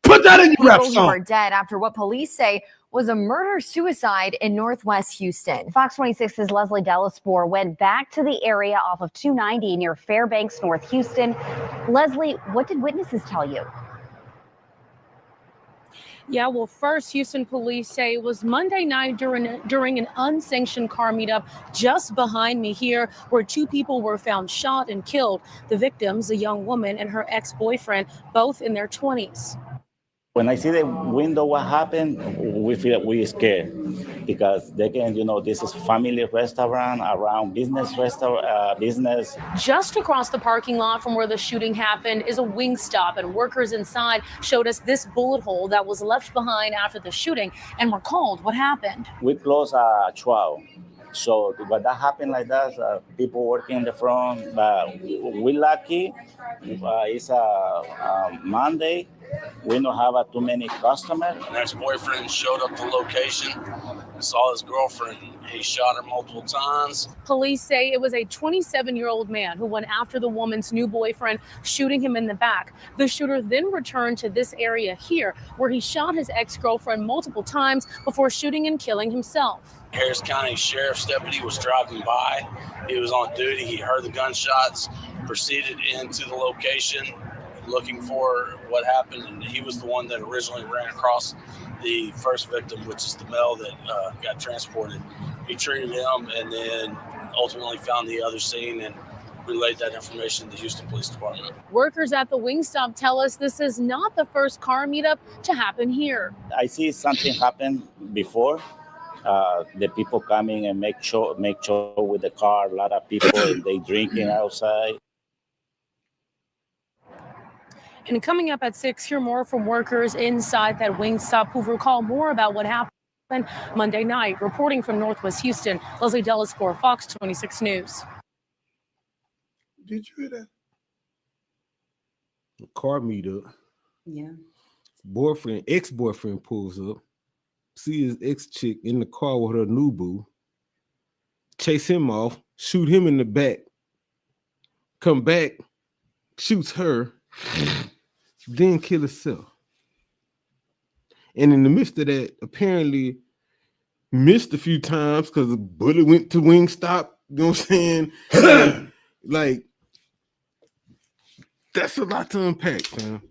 Put that in your rap People who song. are dead after what police say was a murder-suicide in Northwest Houston. Fox 26's Leslie Delaspore went back to the area off of 290 near Fairbanks, North Houston. Leslie, what did witnesses tell you? Yeah, well, first, Houston police say it was Monday night during an unsanctioned car meetup just behind me here, where two people were found shot and killed. The victims, a young woman and her ex-boyfriend, both in their 20s. When I see the window, what happened, we feel we scared because they can, this is family restaurant around business. Just across the parking lot from where the shooting happened is a Wingstop, and workers inside showed us this bullet hole that was left behind after the shooting and recalled what happened. We close at 12. So when that happened like that, people working in the front, but we lucky. It's a Monday. We don't have too many customers. An ex-boyfriend showed up to the location, saw his girlfriend. He shot her multiple times. Police say it was a 27-year-old man who went after the woman's new boyfriend, shooting him in the back. The shooter then returned to this area here, where he shot his ex-girlfriend multiple times before shooting and killing himself. Harris County Sheriff's deputy was driving by. He was on duty. He heard the gunshots, proceeded into the location looking for what happened, and he was the one that originally ran across the first victim, which is the male that got transported. He treated him and then ultimately found the other scene and relayed that information to the Houston Police Department. Workers at the Wingstop tell us this is not the first car meetup to happen here. I see something happen before. The people coming and make show with the car. A lot of people they drinking outside. And coming up at 6, hear more from workers inside that Wingstop who recall more about what happened Monday night. Reporting from Northwest Houston, Leslie Delaspore, Fox 26 News. Did you hear that? Car meetup. Yeah. Ex-boyfriend pulls up, see his ex-chick in the car with her new boo, chase him off, shoot him in the back, come back, shoots her, then kill himself. And in the midst of that, apparently missed a few times because the bullet went to Wingstop. You know what I'm saying? like that's a lot to unpack, man.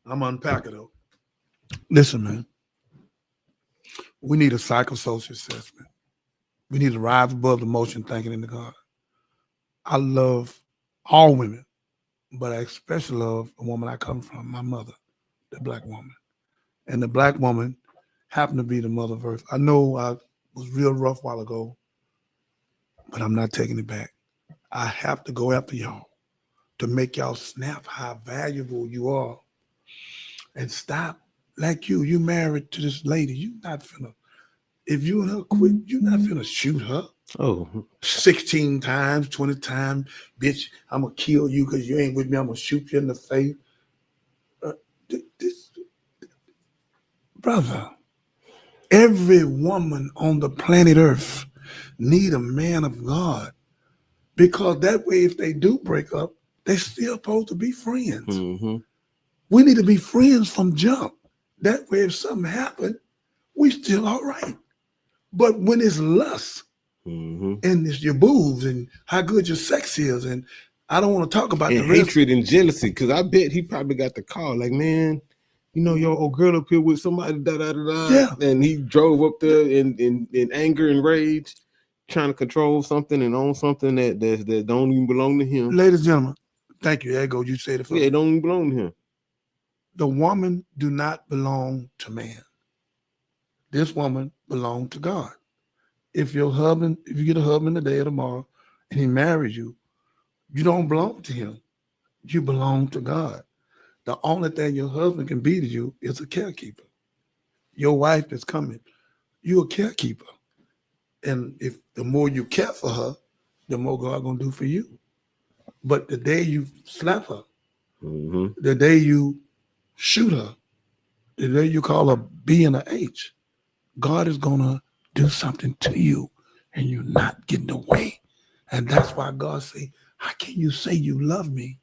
I'm unpacking though. Listen, man. We need a psychosocial assessment. We need to rise above the motion thinking in the God. I love all women, but I especially love a woman I come from, my mother, the black woman. And the black woman happened to be the mother of earth. I know I was real rough a while ago, but I'm not taking it back. I have to go after y'all to make y'all snap how valuable you are. And stop like you married to this lady. You not finna, if you and her quit, you not finna shoot her. Oh, 16 times, 20 times, bitch, I'm gonna kill you because you ain't with me. I'm gonna shoot you in the face. Brother, every woman on the planet Earth need a man of God, because that way, if they do break up, they still supposed to be friends. Mm-hmm. We need to be friends from jump. That way, if something happened, we still all right. But when it's lust, and it's your boobs and how good your sex is, and I don't want to talk about And the rest. hatred and jealousy, because I bet he probably got the call like, man, you know, your old girl up here with somebody, da-da-da-da. Yeah. And he drove up there in anger and rage, trying to control something and own something that don't even belong to him. Ladies and gentlemen, thank you, Ego. You said it first. Yeah, it don't even belong to him. The woman do not belong to man. This woman belong to God. If you get a husband today or tomorrow and he marries you, you don't belong to him. You belong to God. The only thing your husband can be to you is a carekeeper. Your wife is coming. You're a carekeeper. And if the more you care for her, the more God gonna do for you. But the day you slap her, the day you shoot her, the day you call her B and a H, God is gonna do something to you, and you're not getting away. And that's why God say, how can you say you love me,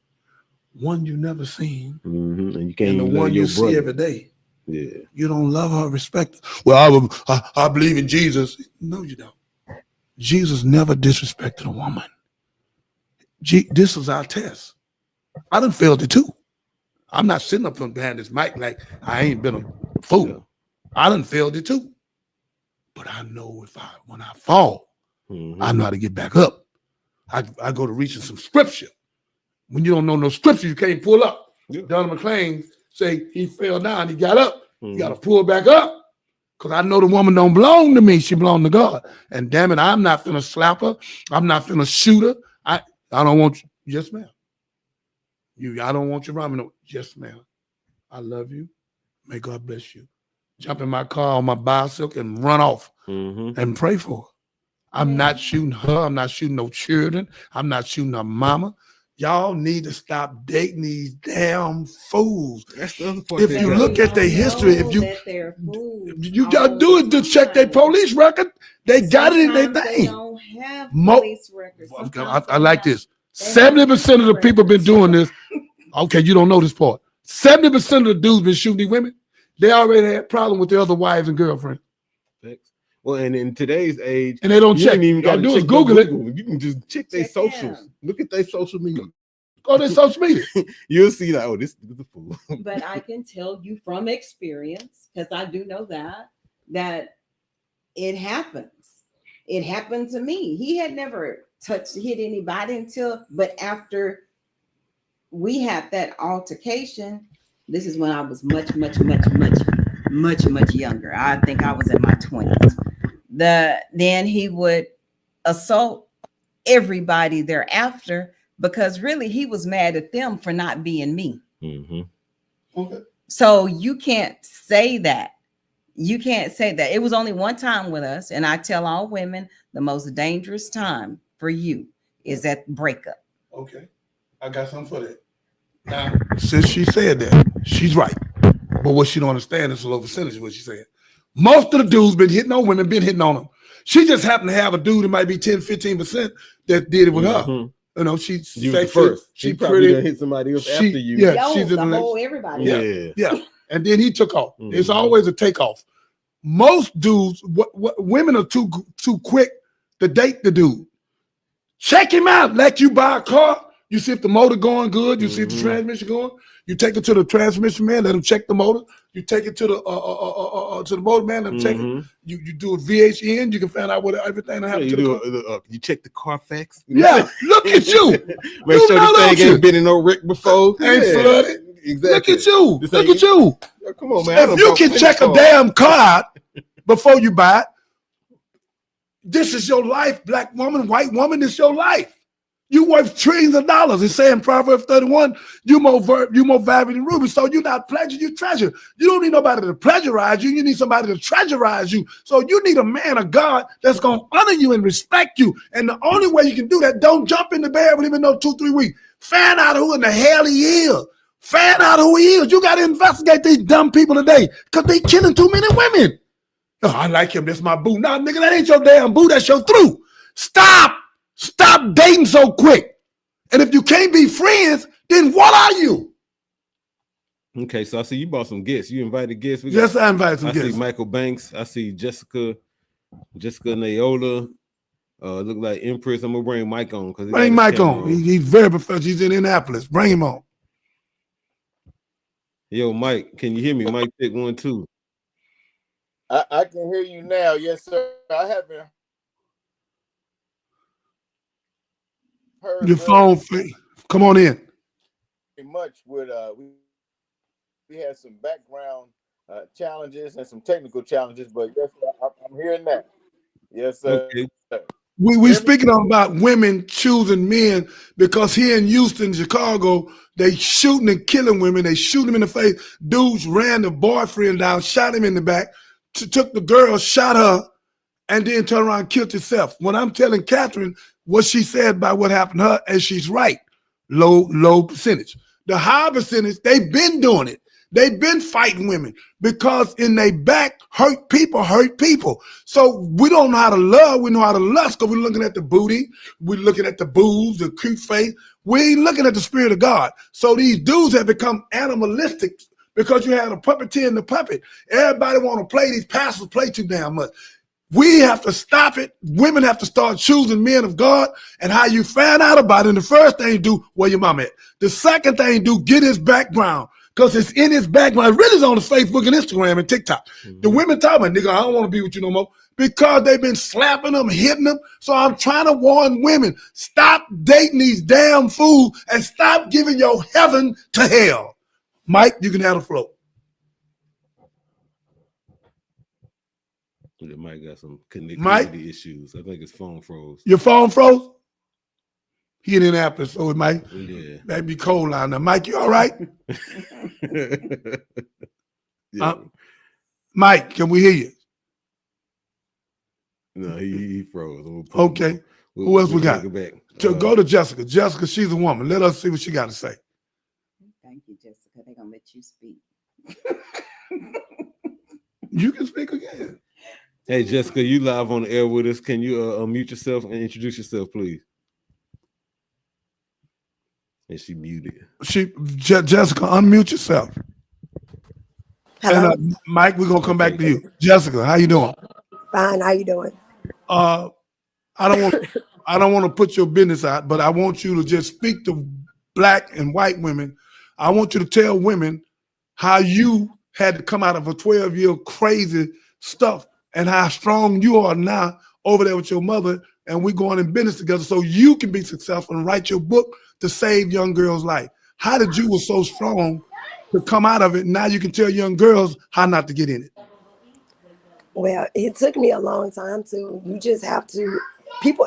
one you never seen, And you can't and the even love one your you see brother. every day? Yeah. You don't love her, respect her. Well, I believe in Jesus. No, you don't. Jesus never disrespected a woman. This is our test. I done failed it too. I'm not sitting up behind this mic like I ain't been a fool. I done failed it too. But I know when I fall, I know how to get back up. I go to reaching some scripture. When you don't know no scripture, you can't pull up. Don McClain say he fell down, he got up. You got to pull back up. Because I know the woman don't belong to me. She belong to God. And damn it, I'm not finna slap her. I'm not finna shoot her. I don't want you. Yes, ma'am. I don't want you around me. No. Yes, ma'am. I love you. May God bless you. Jump in my car on my bicycle and run off and pray for her. I'm not shooting her. I'm not shooting no children. I'm not shooting her mama. Y'all need to stop dating these damn fools. That's the other part. If you look at their history, you gotta do it to check their police record. They got it in their thing. They don't have police records. I like this. 70% of the people been doing this. Okay, you don't know this part. 70% of the dudes been shooting these women. They already had problem with their other wives and girlfriends. Well, and in today's age, And they don't you check. ain't even All got you to do is check Google it. You can just check their socials. Look at their social media. Go to their social media. You'll see that. Oh, this is the fool. But I can tell you from experience, because I do know that it happens. It happened to me. He had never hit anybody but after we had that altercation, this is when I was much younger. I think I was in my 20s. Then he would assault everybody thereafter, because really he was mad at them for not being me. Okay. So you can't say that. You can't say that. It was only one time with us, and I tell all women the most dangerous time for you is at breakup. Okay. I got something for that. Now, since she said that, she's right. But what she don't understand is a low percentage of what she said. Most of the dudes been hitting on women, been hitting on them. She just happened to have a dude that might be 10, 15% that did it with her. You know, she's You was the sexy, first. she He probably pretty. done hit somebody else after you. Yeah, Yo, she's in the the whole next. everybody. Yeah. And then he took off. It's always a takeoff. Most dudes, women are too quick to date the dude. Check him out. Let you buy a car. You see if the motor going good. You see if the transmission going. You take it to the transmission man, let him check the motor. You take it to the motor man, let him check it. You do a VHN, you can find out what everything that happened to the car. You check the Carfax. Yeah, look at you. Make sure this thing ain't been in no wreck before. Ain't flooded. Exactly. Look at you. This Look ain't- at you. Come on, man. If you can check a damn car out before you buy it, this is your life, black woman, white woman, this is your life. You worth trillions of dollars. It's saying Proverbs 31, you more valuable than ruby. So you're not pleasure, you treasure. You don't need nobody to pleasurize you. You need somebody to treasurize you. So you need a man of God that's going to honor you and respect you. And the only way you can do that, don't jump in the bed with him in no 2-3 weeks. Find out who in the hell he is. Find out who he is. You got to investigate these dumb people today because they killing too many women. Oh, I like him. That's my boo. Nah, nigga, that ain't your damn boo. That's your through. Stop dating so quick. And if you can't be friends, then what are you? Okay, so I see you brought some guests. You invited guests. Yes, I invited some I guests. see Michael Banks. I see Jessica Nayola. Look like Empress. I'm gonna bring Mike on because Bring Mike on. He's very professional. He's in Indianapolis. Bring him on. Yo, Mike, can you hear me? Mike, check 1, 2. I can hear you now. Yes, sir. I haven't heard Your phone. Come on in. much with we had some background challenges and some technical challenges, but yes, sir, I'm hearing that. Yes, sir. Okay. We speaking about women choosing men because here in Houston, Chicago, they shooting and killing women. They shoot them in the face. Dudes ran the boyfriend down, shot him in the back, took the girl, shot her, and then turned around and killed herself. When I'm telling Catherine what she said about what happened to her, and she's right, low percentage. The high percentage, they've been doing it. They've been fighting women because in their back, hurt people. So we don't know how to love, we know how to lust because we're looking at the booty, we're looking at the boobs, the cute face. We ain't looking at the spirit of God. So these dudes have become animalistic because you have a puppeteer and the puppet. Everybody want to play, these pastors play too damn much. We have to stop it. Women have to start choosing men of God. And how you find out about it, the first thing you do, where your mama at? The second thing you do, get his background. Because it's in his background. It really is on his Facebook and Instagram and TikTok. The women talk about, nigga, I don't want to be with you no more. Because they've been slapping them, hitting them. So I'm trying to warn women, stop dating these damn fools and stop giving your heaven to hell. Mike, you can have the floor. Mike got some Mike? connectivity issues. I think his phone froze. Your phone froze? He in Indianapolis, so it might be cold out there. Mike, you all right? Mike, can we hear you? No, he froze. Okay. Who else we got? Back. Go to Jessica. Jessica, she's a woman. Let us see what she got to say. Thank you, Jessica. They're gonna let you speak. You can speak again. Hey, Jessica, you live on the air with us. Can you unmute yourself and introduce yourself, please? And she muted. Jessica, unmute yourself. Hello. And, Mike, we're gonna come back to you. Jessica, how you doing? Fine. How you doing? I don't want to put your business out, but I want you to just speak to black and white women. I want you to tell women how you had to come out of a 12-year crazy stuff and how strong you are now over there with your mother, and we're going in business together so you can be successful and write your book to save young girls' life. How did you was so strong to come out of it? Now you can tell young girls how not to get in it. Well, it took me a long time to. You just have to.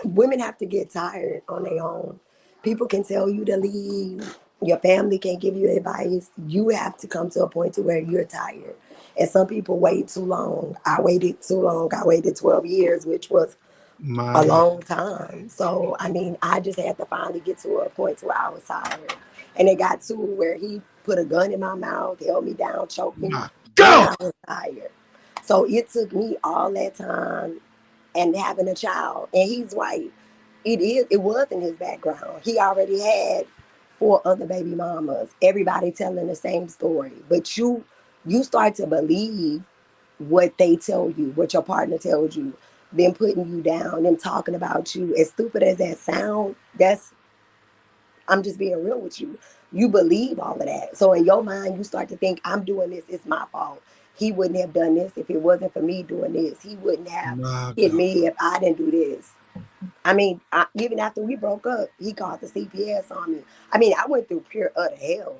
Women have to get tired on their own. People can tell you to leave. Your family can give you advice. You have to come to a point to where you're tired. And some people wait too long. I waited too long. I waited 12 years, which was a long time. So, I mean, I just had to finally get to a point where I was tired. And it got to where he put a gun in my mouth, held me down, choked me. I was tired. So it took me all that time and having a child. And he's white. It was in his background. He already had 4 other baby mamas, everybody telling the same story. But you start to believe what they tell you, what your partner tells you, them putting you down, them talking about you. As stupid as that sound, I'm just being real with you. You believe all of that. So in your mind, you start to think, I'm doing this, it's my fault. He wouldn't have done this if it wasn't for me doing this. He wouldn't have hit me if I didn't do this. I mean, even after we broke up, he called the CPS on me. I mean, I went through pure utter hell.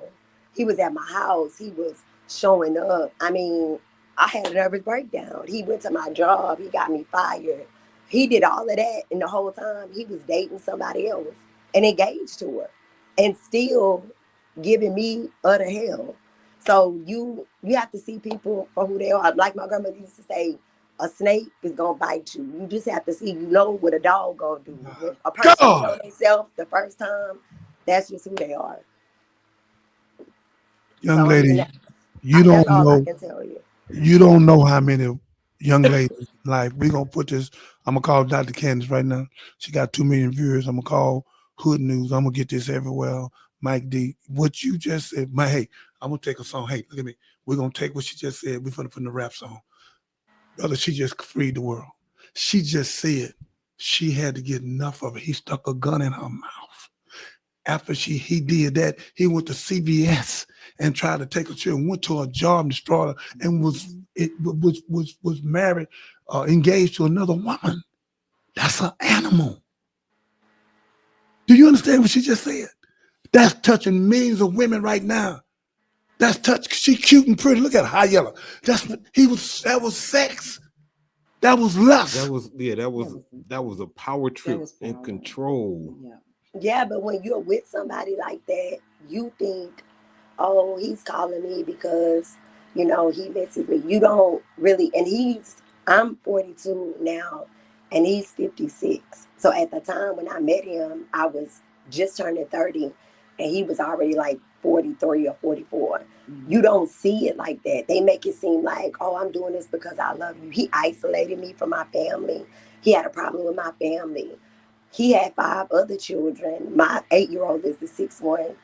He was at my house. He was showing up. I mean, I had a nervous breakdown. He went to my job. He got me fired. He did all of that, and the whole time he was dating somebody else and engaged to her and still giving me utter hell. So you have to see people for who they are. Like my grandmother used to say, a snake is gonna bite you. You just have to see, you know what a dog gonna do. When a person show themselves the first time, that's just who they are. Young So, I lady, mean, you that's don't all I know. can tell you. You don't know how many young ladies like. We're gonna put this. I'm gonna call Dr. Candace right now. She got 2 million viewers. I'm gonna call Hood News. I'm gonna get this everywhere. Mike D. What you just said, hey, I'm gonna take a song. Hey, look at me. We're gonna take what she just said. We're gonna put in the rap song. Brother, she just freed the world. She just said she had to get enough of it. He stuck a gun in her mouth. After he did that, he went to CVS and tried to take her children, went to a job and destroyed her, and was married, engaged to another woman. That's an animal. Do you understand what she just said? That's touching millions of women right now. She cute and pretty. Look at her, high yellow. That was sex. That was lust. That was a power trip and control. Yeah, but when you're with somebody like that, you think, oh, he's calling me because, you know, he misses me. You don't really, and I'm 42 now, and he's 56. So at the time when I met him, I was just turning 30, and he was already like 43 or 44. You don't see it like that. They make it seem like, oh, I'm doing this because I love you. He isolated me from my family. He had a problem with my family. He had 5 other children. My 8-year-old is the 6th one,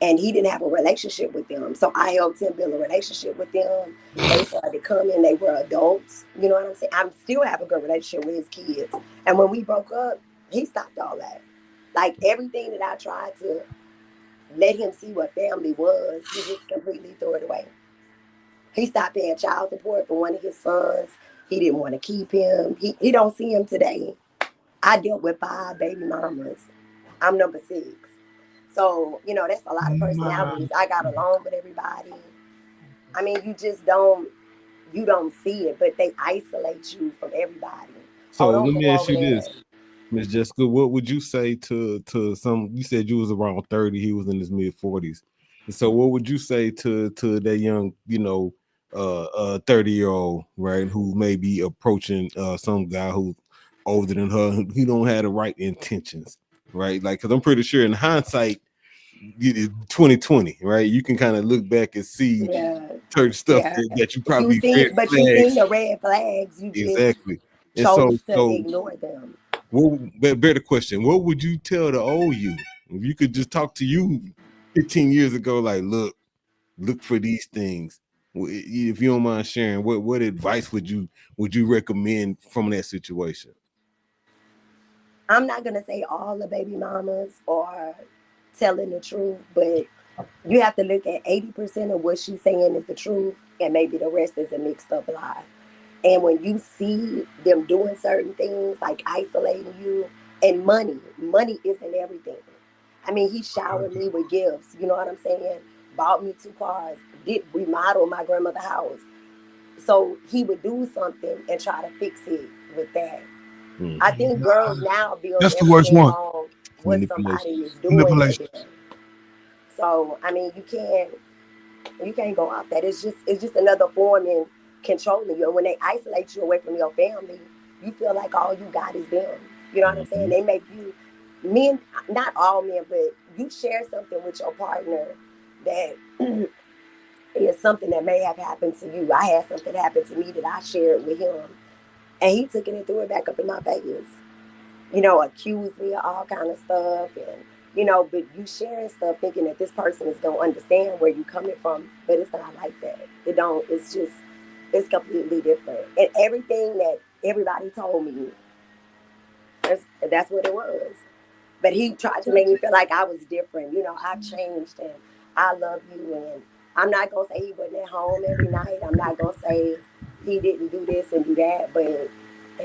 and he didn't have a relationship with them. So I helped him build a relationship with them. They started coming. They were adults. You know what I'm saying? I still have a good relationship with his kids. And when we broke up, he stopped all that. Like everything that I tried to let him see what family was, he just completely threw it away. He stopped paying child support for one of his sons. He didn't want to keep him. He don't see him today. I dealt with 5 baby mamas. I'm number 6. So, you know, that's a lot of personalities. I got along with everybody. I mean, you don't see it, but they isolate you from everybody. So let me ask you this, Miss Jessica, what would you say to some, you said you was around 30, he was in his mid 40s. And so what would you say to that young, 30-year-old, right, who may be approaching some guy who's older than her, he don't have the right intentions, right? Like, because I'm pretty sure in hindsight, 2020, right? You can kind of look back and see certain stuff that you probably you seen the red flags. You exactly. And chose to ignore them. Better question: what would you tell the old you if you could just talk to you 15 years ago? Like, look for these things. If you don't mind sharing, what advice would you recommend from that situation? I'm not gonna say all the baby mamas are telling the truth, but you have to look at 80% of what she's saying is the truth, and maybe the rest is a mixed up lie. And when you see them doing certain things like isolating you, and money isn't everything. I mean, he showered me with gifts, you know what I'm saying? Bought me 2 cars, did remodel my grandmother's house. So he would do something and try to fix it with that. I think girls now build that's the worst one. on what somebody is doing to them. So I mean, you can't go off that. It's just another form in controlling you. And when they isolate you away from your family, you feel like all you got is them. You know what I'm saying? They make you, men, not all men, but you share something with your partner that is something that may have happened to you. I had something happen to me that I shared with him, and he took it and threw it back up in my face. You know, accused me of all kind of stuff, and you know, but you sharing stuff thinking that this person is gonna understand where you're coming from, but it's not like that. It don't. It's completely different. And everything that everybody told me, that's what it was. But he tried to make me feel like I was different. You know, I've changed and I love you. And I'm not going to say he wasn't at home every night. I'm not going to say he didn't do this and do that. But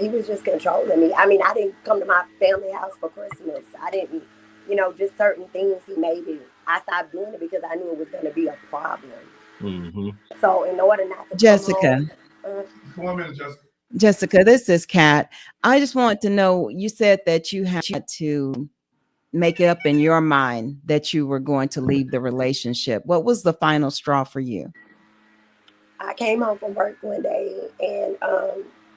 he was just controlling me. I mean, I didn't come to my family house for Christmas. I didn't, you know, just certain things he made it. I stopped doing it because I knew it was going to be a problem. Mm-hmm. So in order not to Jessica. come home, 1 minute, Jessica. Jessica, this is Kat. I just want to know, you said that you had to make it up in your mind that you were going to leave the relationship. What was the final straw for you? I came home from work one day and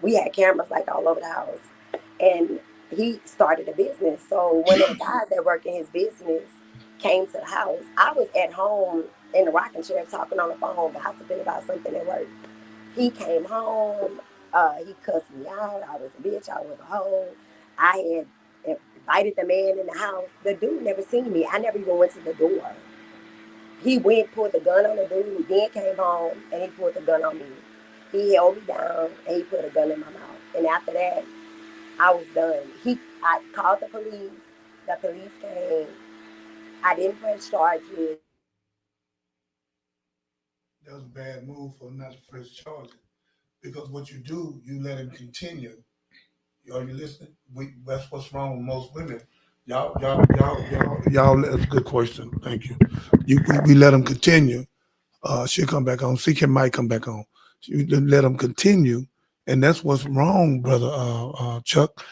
we had cameras like all over the house. And he started a business. So one of the guys that work in his business came to the house. I was at home in the rocking chair talking on the phone, gossiping about something at work. He came home. He cussed me out. I was a bitch. I was a hoe. I had invited the man in the house. The dude never seen me. I never even went to the door. He went, pulled the gun on the dude, then came home, and he pulled the gun on me. He held me down, and he put a gun in my mouth. And after that, I was done. I called the police. The police came. I didn't press charges. That was a bad move for not to press charges. Because what you do, you let him continue. Are you listening? That's what's wrong with most women. Y'all, that's a good question. Thank you. We let them continue. She'll come back on. CK might come back on. You let them continue. And that's what's wrong, brother Chuck.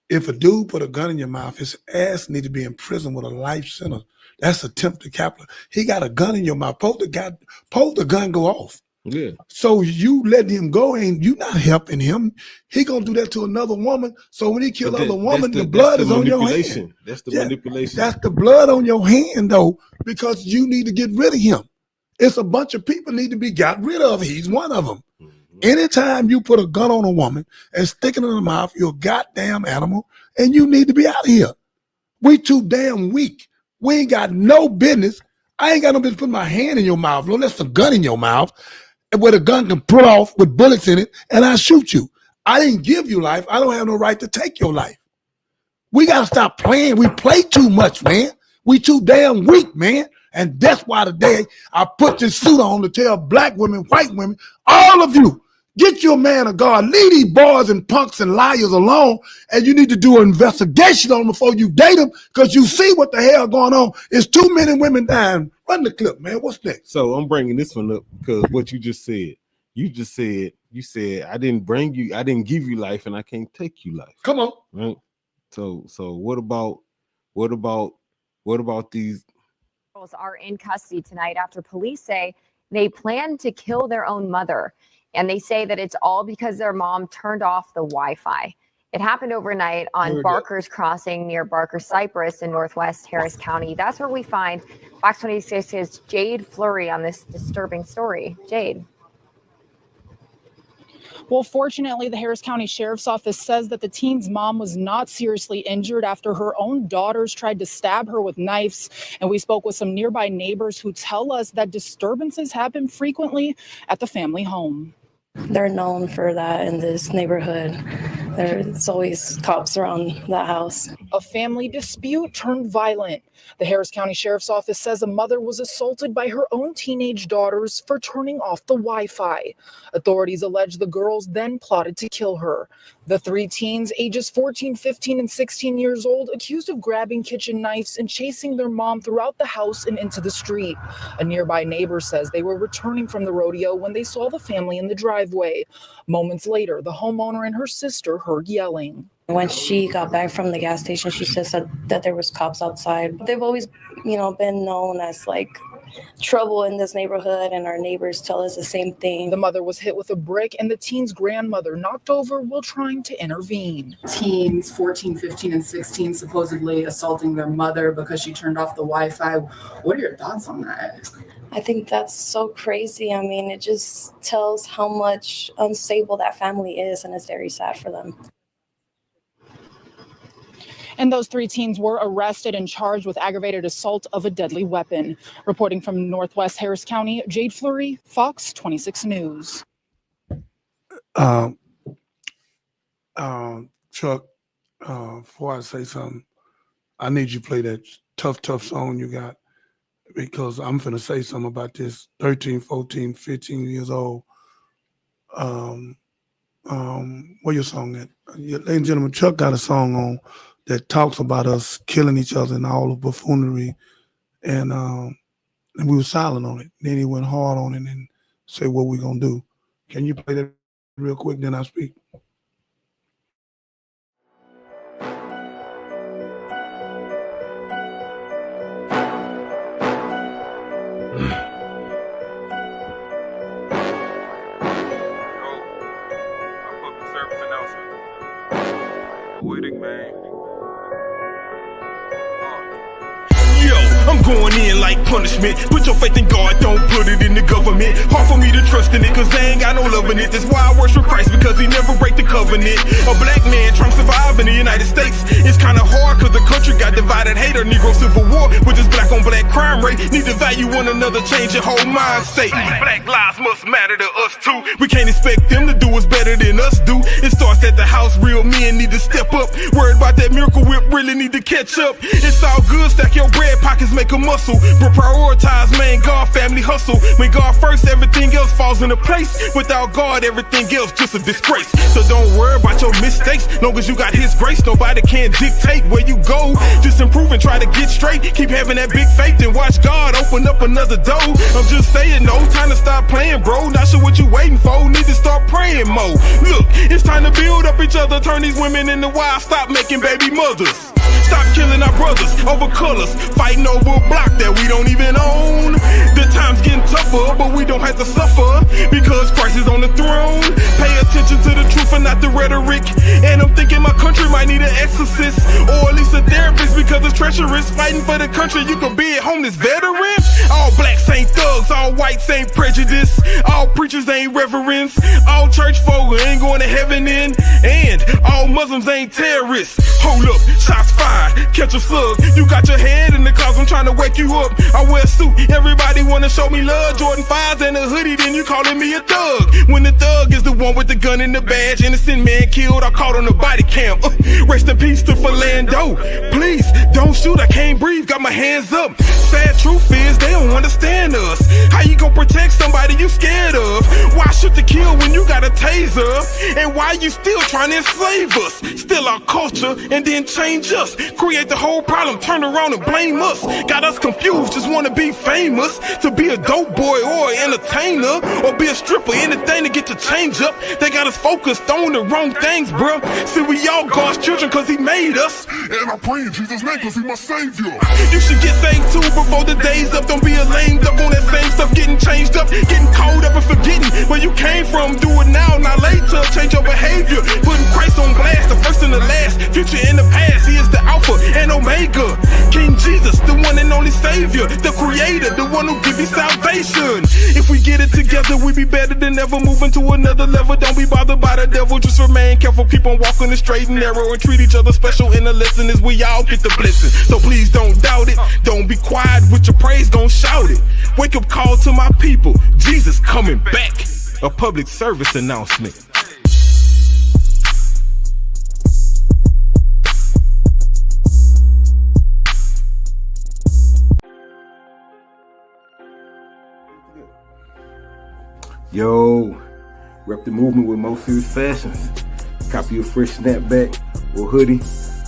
If a dude put a gun in your mouth, his ass need to be in prison with a life sentence. That's attempted capital. He got a gun in your mouth. Supposed the gun go off. Yeah. So you let him go and you not helping him. He gonna do that to another woman. So when he kill another woman, the blood is on your hand. That's the manipulation. That's the blood on your hand though, because you need to get rid of him. It's a bunch of people need to be got rid of. He's one of them. Anytime you put a gun on a woman and stick it in her mouth, you're a goddamn animal, and you need to be out of here. We too damn weak. We ain't got no business. I ain't got no business putting my hand in your mouth. No, that's a gun in your mouth, where the gun can pull off with bullets in it, and I shoot you. I didn't give you life. I don't have no right to take your life. We got to stop playing. We play too much, man. We too damn weak, man. And that's why today I put this suit on to tell black women, white women, all of you, get your man of God. Leave these boys and punks and liars alone, and you need to do an investigation on them before you date them, because you see what the hell going on. It's too many women dying. Run the clip, man. What's next? So I'm bringing this one up because what you just said. You said I didn't give you life, and I can't take you life. Come on. Right. So what about these? Girls are in custody tonight after police say they plan to kill their own mother. And they say that it's all because their mom turned off the Wi-Fi. It happened overnight on Barker's Crossing near Barker Cypress in Northwest Harris County. That's where we find Fox 26's Jade Fleury on this disturbing story. Jade. Well, fortunately, the Harris County Sheriff's Office says that the teen's mom was not seriously injured after her own daughters tried to stab her with knives. And we spoke with some nearby neighbors who tell us that disturbances happen frequently at the family home. They're known for that in this neighborhood. There's always cops around that house. A family dispute turned violent. The Harris County Sheriff's Office says a mother was assaulted by her own teenage daughters for turning off the Wi-Fi. Authorities allege the girls then plotted to kill her. The three teens, ages 14, 15, and 16 years old, accused of grabbing kitchen knives and chasing their mom throughout the house and into the street. A nearby neighbor says they were returning from the rodeo when they saw the family in the driveway. Moments later, the homeowner and her sister heard yelling. When she got back from the gas station, she says that there was cops outside. They've always, been known as like trouble in this neighborhood, and our neighbors tell us the same thing. The mother was hit with a brick and the teen's grandmother knocked over while trying to intervene. Teens, 14, 15, and 16, supposedly assaulting their mother because she turned off the Wi-Fi. What are your thoughts on that? I think that's so crazy. I mean, it just tells how much unstable that family is, and it's very sad for them. And those three teens were arrested and charged with aggravated assault of a deadly weapon. Reporting from Northwest Harris County, Jade Fleury, Fox 26 News. Chuck, before I say something, I need you to play that tough song you got, because I'm finna say something about this 13, 14, 15 years old. Where your song at? Ladies and gentlemen, Chuck got a song on that talks about us killing each other and all the buffoonery, and we were silent on it. Then he went hard on it and said, what we gonna do? Can you play that real quick, then I speak? I'm going in like punishment. Put your faith in God, don't put it in the government. Hard for me to trust in it, cause they ain't got no love in it. That's why I worship Christ, because he never break the covenant. A black man trying to survive in the United States. It's kinda hard cause the country got divided. Hate or Negro civil war with this black on black crime rate. Need to value one another, change your whole mind state. Black lives must matter to us too. We can't expect them to do us better than us do. It starts at the house, real men need to step up. Worried about that miracle whip, really need to catch up. It's all good, stack your bread, pockets make a muscle, but prioritize, man, God, family, hustle. When God first, everything else falls into place. Without God, everything else just a disgrace. So don't worry about your mistakes, long as you got his grace. Nobody can dictate where you go. Just improve and try to get straight. Keep having that big faith and watch God open up another door. I'm just saying, no time to stop playing, bro. Not sure what you waiting for, need to start praying more. Look, it's time to build up each other, turn these women into wives, stop making baby mothers. Stop killing our brothers over colors, fighting over a block that we don't even own. The time's getting tougher, but we don't have to suffer, because Christ is on the throne. Pay attention to the truth and not the rhetoric. And I'm thinking my country might need an exorcist, or at least a therapist, because it's treacherous. Fighting for the country, you could be a homeless veteran. All blacks ain't thugs, all whites ain't prejudice, all preachers ain't reverends, all church folk ain't going to heaven in, and all Muslims ain't terrorists. Hold up, shots fired, catch a slug. You got your head in the clouds, I'm trying to wake you up. I wear a suit, everybody wanna show me love. Jordan 5s and a hoodie, then you calling me a thug. When the thug is the one with the gun and the badge, innocent man killed, I caught on the body cam. Rest in peace to Philando. Please, don't shoot, I can't breathe, got my hands up. Sad truth is, they don't understand us. How you gonna protect somebody you scared of? Why shoot to kill when you got a taser? And why you still trying to enslave us? Steal our culture and then change us. Create the whole problem, turn around and blame us. Got us confused, just wanna be famous. To be a dope boy or an entertainer, or be a stripper, anything to get your change up. They got us focused on the wrong things, bruh. See, we all God's children cause he made us. And I pray in Jesus' name cause he my savior. You should get saved too before the day's up. Don't be a lame duck on that same stuff, getting changed up, getting caught up and forgetting where you came from. Do it now, not later. Change your behavior, putting Christ on blast, the first and the last, future in the past. He is the Alpha and Omega, King Jesus, the one and only Savior, the Creator, the one who gives you salvation. If we get it together, we be better than ever, moving to another level. Don't be bothered by the devil, just remain careful, keep on walking the straight and narrow, and treat each other special. In the lesson is we all get the blessing, so please don't doubt it. Don't be quiet with your praise, don't shout it. Wake up call to my people, Jesus coming back. A public service announcement. Yo, rep the movement with Mo Serious Fashions. Copy your fresh snapback or hoodie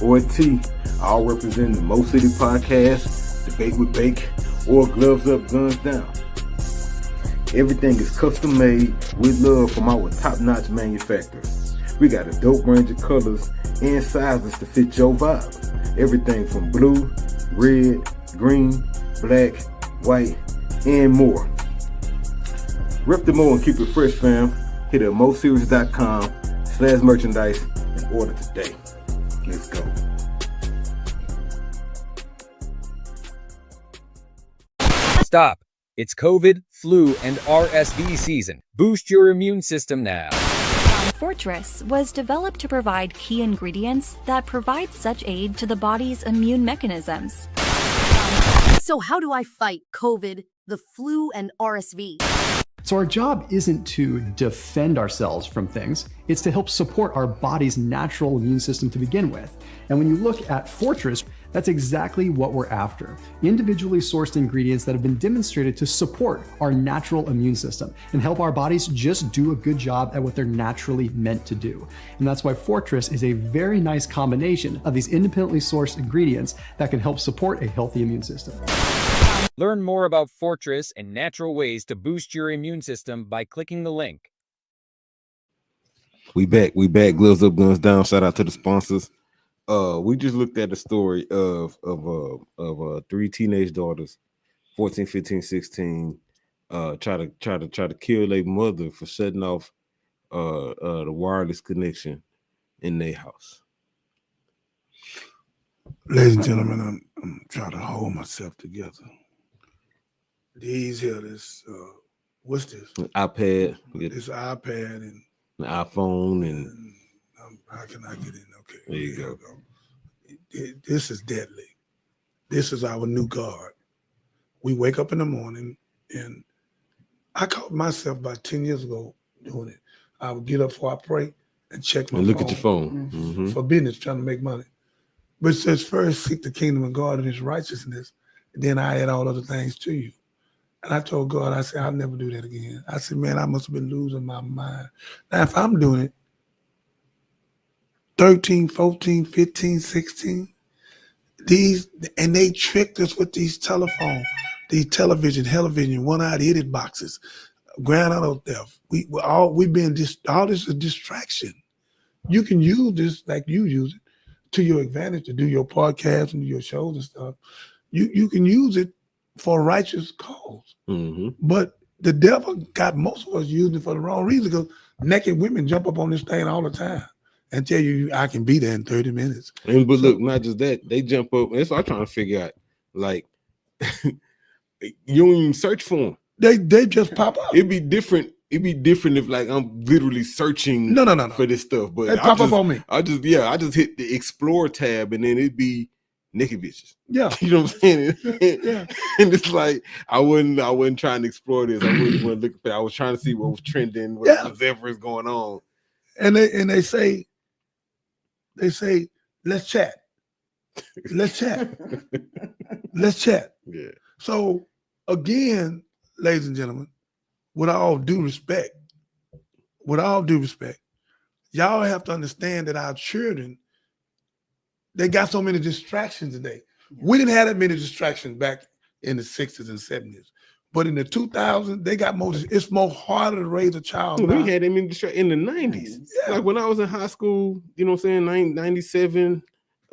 or a tee. All representing the Mo City Podcast, Debate with Bake, or Gloves Up, Guns Down. Everything is custom made with love from our top-notch manufacturers. We got a dope range of colors and sizes to fit your vibe. Everything from blue, red, green, black, white, and more. Rep the Mo and keep it fresh, fam. Hit up moseries.com/merchandise and order today. Let's go. Stop. It's COVID, flu, and RSV season. Boost your immune system now. Fortress was developed to provide key ingredients that provide such aid to the body's immune mechanisms. So how do I fight COVID, the flu, and RSV? So our job isn't to defend ourselves from things, it's to help support our body's natural immune system to begin with. And when you look at Fortress, That's exactly what we're after. Individually sourced ingredients that have been demonstrated to support our natural immune system and help our bodies just do a good job at what they're naturally meant to do. And that's why Fortress is a very nice combination of these independently sourced ingredients that can help support a healthy immune system. Learn more about Fortress and natural ways to boost your immune system by clicking the link. We back. Gloves up, guns down. Shout out to the sponsors. We just looked at the story of 3 teenage daughters, 14, 15, 16, try to kill their mother for shutting off the wireless connection in their house. Ladies and gentlemen, I'm trying to hold myself together. These here, this what's this? iPad. This iPad and an iPhone and how can I get in? Okay, there you go. This is deadly. This is our new guard. We wake up in the morning, and I caught myself about 10 years ago doing it. I would get up before I pray and check my phone. Look at your phone. For business, trying to make money. But it says first seek the kingdom of God and his righteousness, and then I add all other things to you. And I told God, I said, I'll never do that again. I said, man, I must have been losing my mind. Now, if I'm doing it, 13, 14, 15, 16, and they tricked us with these television, one-eyed idiot boxes, grand auto theft. All this is a distraction. You can use this like you use it to your advantage to do your podcast and do your shows and stuff. You can use it for a righteous cause. But the devil got most of us using it for the wrong reason, because naked women jump up on this thing all the time and tell you I can be there in 30 minutes. But look, not just that, they jump up. That's what I'm trying to figure out. Like, you don't even search for them. They just pop up. It'd be different if like I'm literally searching for this stuff. But they pop up on me. I just hit the explore tab and then it'd be naked bitches. Yeah. You know what I'm saying? Yeah. And it's like I wasn't trying to explore this. I wasn't looking for. I was trying to see what was trending, whatever is going on. And they say, let's chat. Let's chat. Let's chat. Yeah. So again, ladies and gentlemen, with all due respect, y'all have to understand that our children, they got so many distractions today. We didn't have that many distractions back in the 60s and 70s. But in the 2000s, they got more. It's more harder to raise a child. We had them in the 90s. Yeah. Like when I was in high school, you know what I'm saying, 97,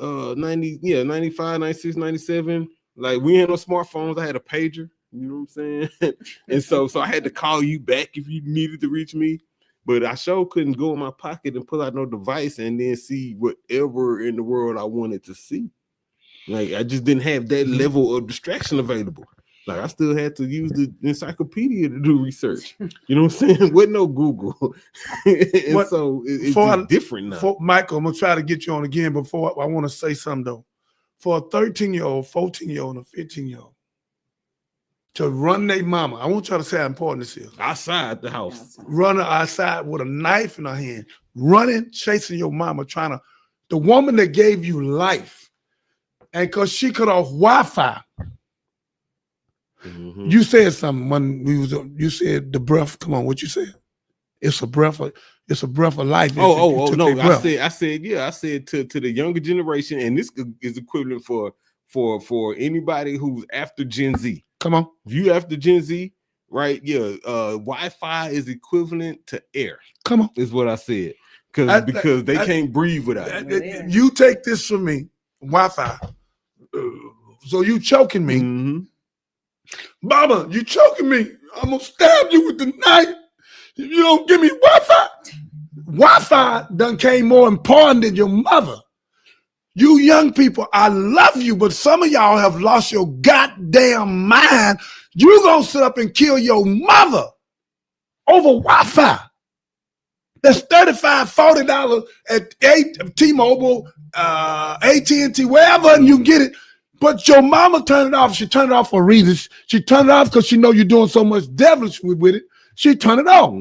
95, 96, 97. Like we had no smartphones. I had a pager. You know what I'm saying? And so I had to call you back if you needed to reach me. But I sure couldn't go in my pocket and pull out no device and then see whatever in the world I wanted to see. Like I just didn't have that level of distraction available. Like I still had to use the encyclopedia to do research. You know what I'm saying? With no Google. And so it's just different now. Michael, I'm gonna try to get you on again. Before I want to say something though. For a 13-year-old, 14-year-old, and a 15-year-old to run their mama, I want y'all to say how important this is. Outside the house. Running outside with a knife in her hand, running, chasing your mama, the woman that gave you life, and because she cut off Wi-Fi. You said something when you said the breath. Come on, what you said? It's a breath of life. No. I said to the younger generation, and this is equivalent for anybody who's after Gen Z. Come on. If you after Gen Z, right? Yeah, Wi-Fi is equivalent to air. Come on. Is what I said. Because they can't breathe without it. You take this from me, Wi-Fi. So you choking me. Mama, you choking me. I'm gonna stab you with the knife. You don't give me Wi-Fi. Wi-Fi done came more important than your mother. You young people, I love you, but some of y'all have lost your goddamn mind. You gonna sit up and kill your mother over Wi-Fi. That's $35, $40 at T-Mobile, AT&T, wherever, and you get it. But your mama turned it off. She turned it off for reasons. She turned it off because she know you're doing so much devilish with it. She turned it off.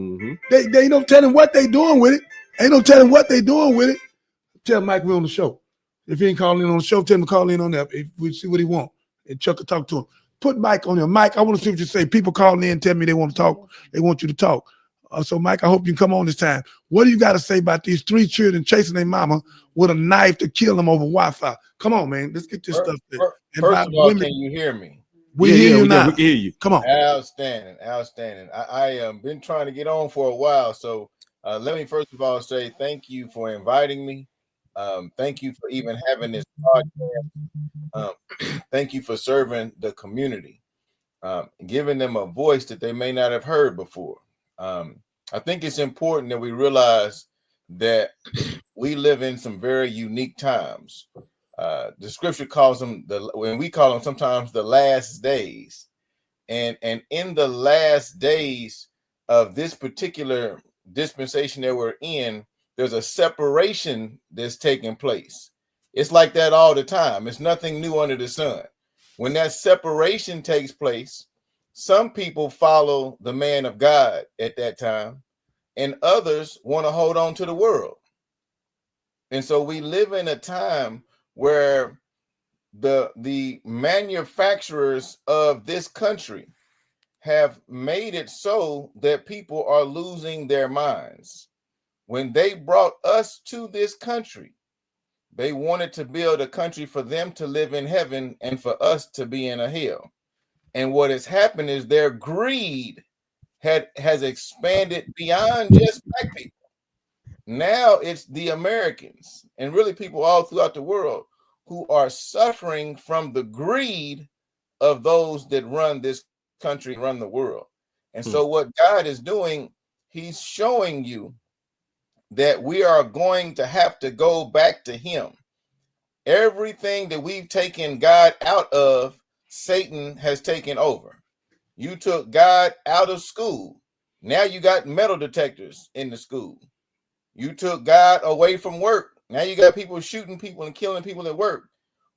They ain't no telling what they doing with it. Ain't no telling what they doing with it. Tell Mike we on the show. If he ain't calling in on the show, tell him to call in on that. If we see what he want, and Chuck will talk to him. Put Mike on there. Mike, I want to see what you say. People calling in, tell me they want to talk. They want you to talk. So, Mike, I hope you can come on this time. What do you got to say about these 3 children chasing their mama with a knife to kill them over Wi-Fi? Come on, man. Let's get this stuff there. And First about of all, women- can you hear me? We hear you now. We can hear you. Come on. Outstanding. I been trying to get on for a while. So let me first of all say thank you for inviting me. Thank you for even having this podcast. Thank you for serving the community, giving them a voice that they may not have heard before. I think it's important that we realize that we live in some very unique times. The scripture calls them when we call them sometimes the last days, and in the last days of this particular dispensation that we're in, there's a separation that's taking place. It's like that all the time. It's nothing new under the sun. When that separation takes place, some people follow the man of God at that time, and others want to hold on to the world. And so we live in a time where the manufacturers of this country have made it so that people are losing their minds. When they brought us to this country, they wanted to build a country for them to live in heaven and for us to be in a hell. And what has happened is their greed has expanded beyond just black people. Now it's the Americans and really people all throughout the world who are suffering from the greed of those that run this country, run the world. And so what God is doing, he's showing you that we are going to have to go back to him. Everything that we've taken God out of, Satan has taken over. You took God out of school. Now you got metal detectors in the school. You took God away from work. Now you got people shooting people and killing people at work.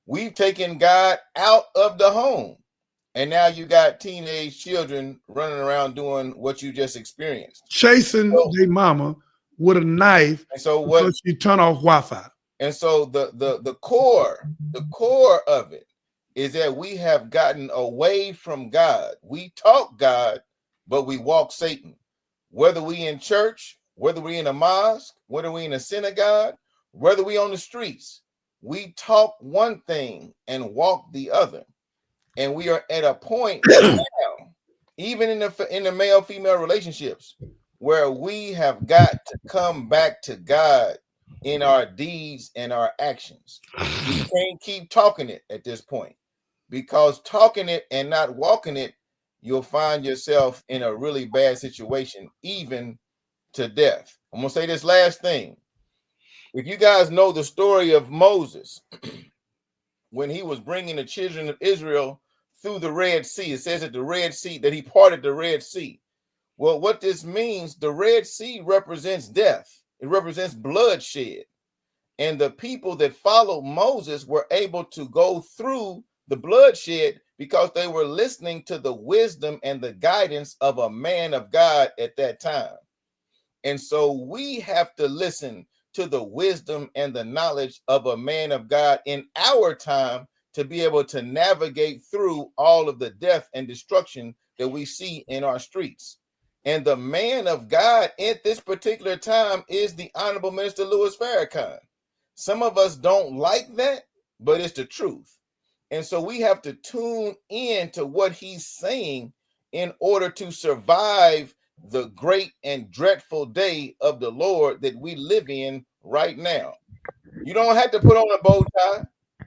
We've taken God out of the home. And now you got teenage children running around doing what you just experienced. Chasing their mama with a knife and so what, because she turn off Wi-Fi. And so the core of it is that we have gotten away from God. We talk God, but we walk Satan. Whether we in church, whether we in a mosque, whether we in a synagogue, whether we on the streets, we talk one thing and walk the other. And we are at a point now, even in the male-female relationships, where we have got to come back to God in our deeds and our actions. We can't keep talking it at this point, because talking it and not walking it, you'll find yourself in a really bad situation, even to death. I'm gonna say this last thing. If you guys know the story of Moses, when he was bringing the children of Israel through the Red Sea, it says at the Red Sea that he parted the Red Sea. Well, what this means, the Red Sea represents death. It represents bloodshed. And the people that followed Moses were able to go through the bloodshed because they were listening to the wisdom and the guidance of a man of God at that time. And so we have to listen to the wisdom and the knowledge of a man of God in our time to be able to navigate through all of the death and destruction that we see in our streets. And the man of God at this particular time is the Honorable Minister Louis Farrakhan. Some of us don't like that, but it's the truth. And so we have to tune in to what he's saying in order to survive the great and dreadful day of the Lord that we live in right now. You don't have to put on a bow tie.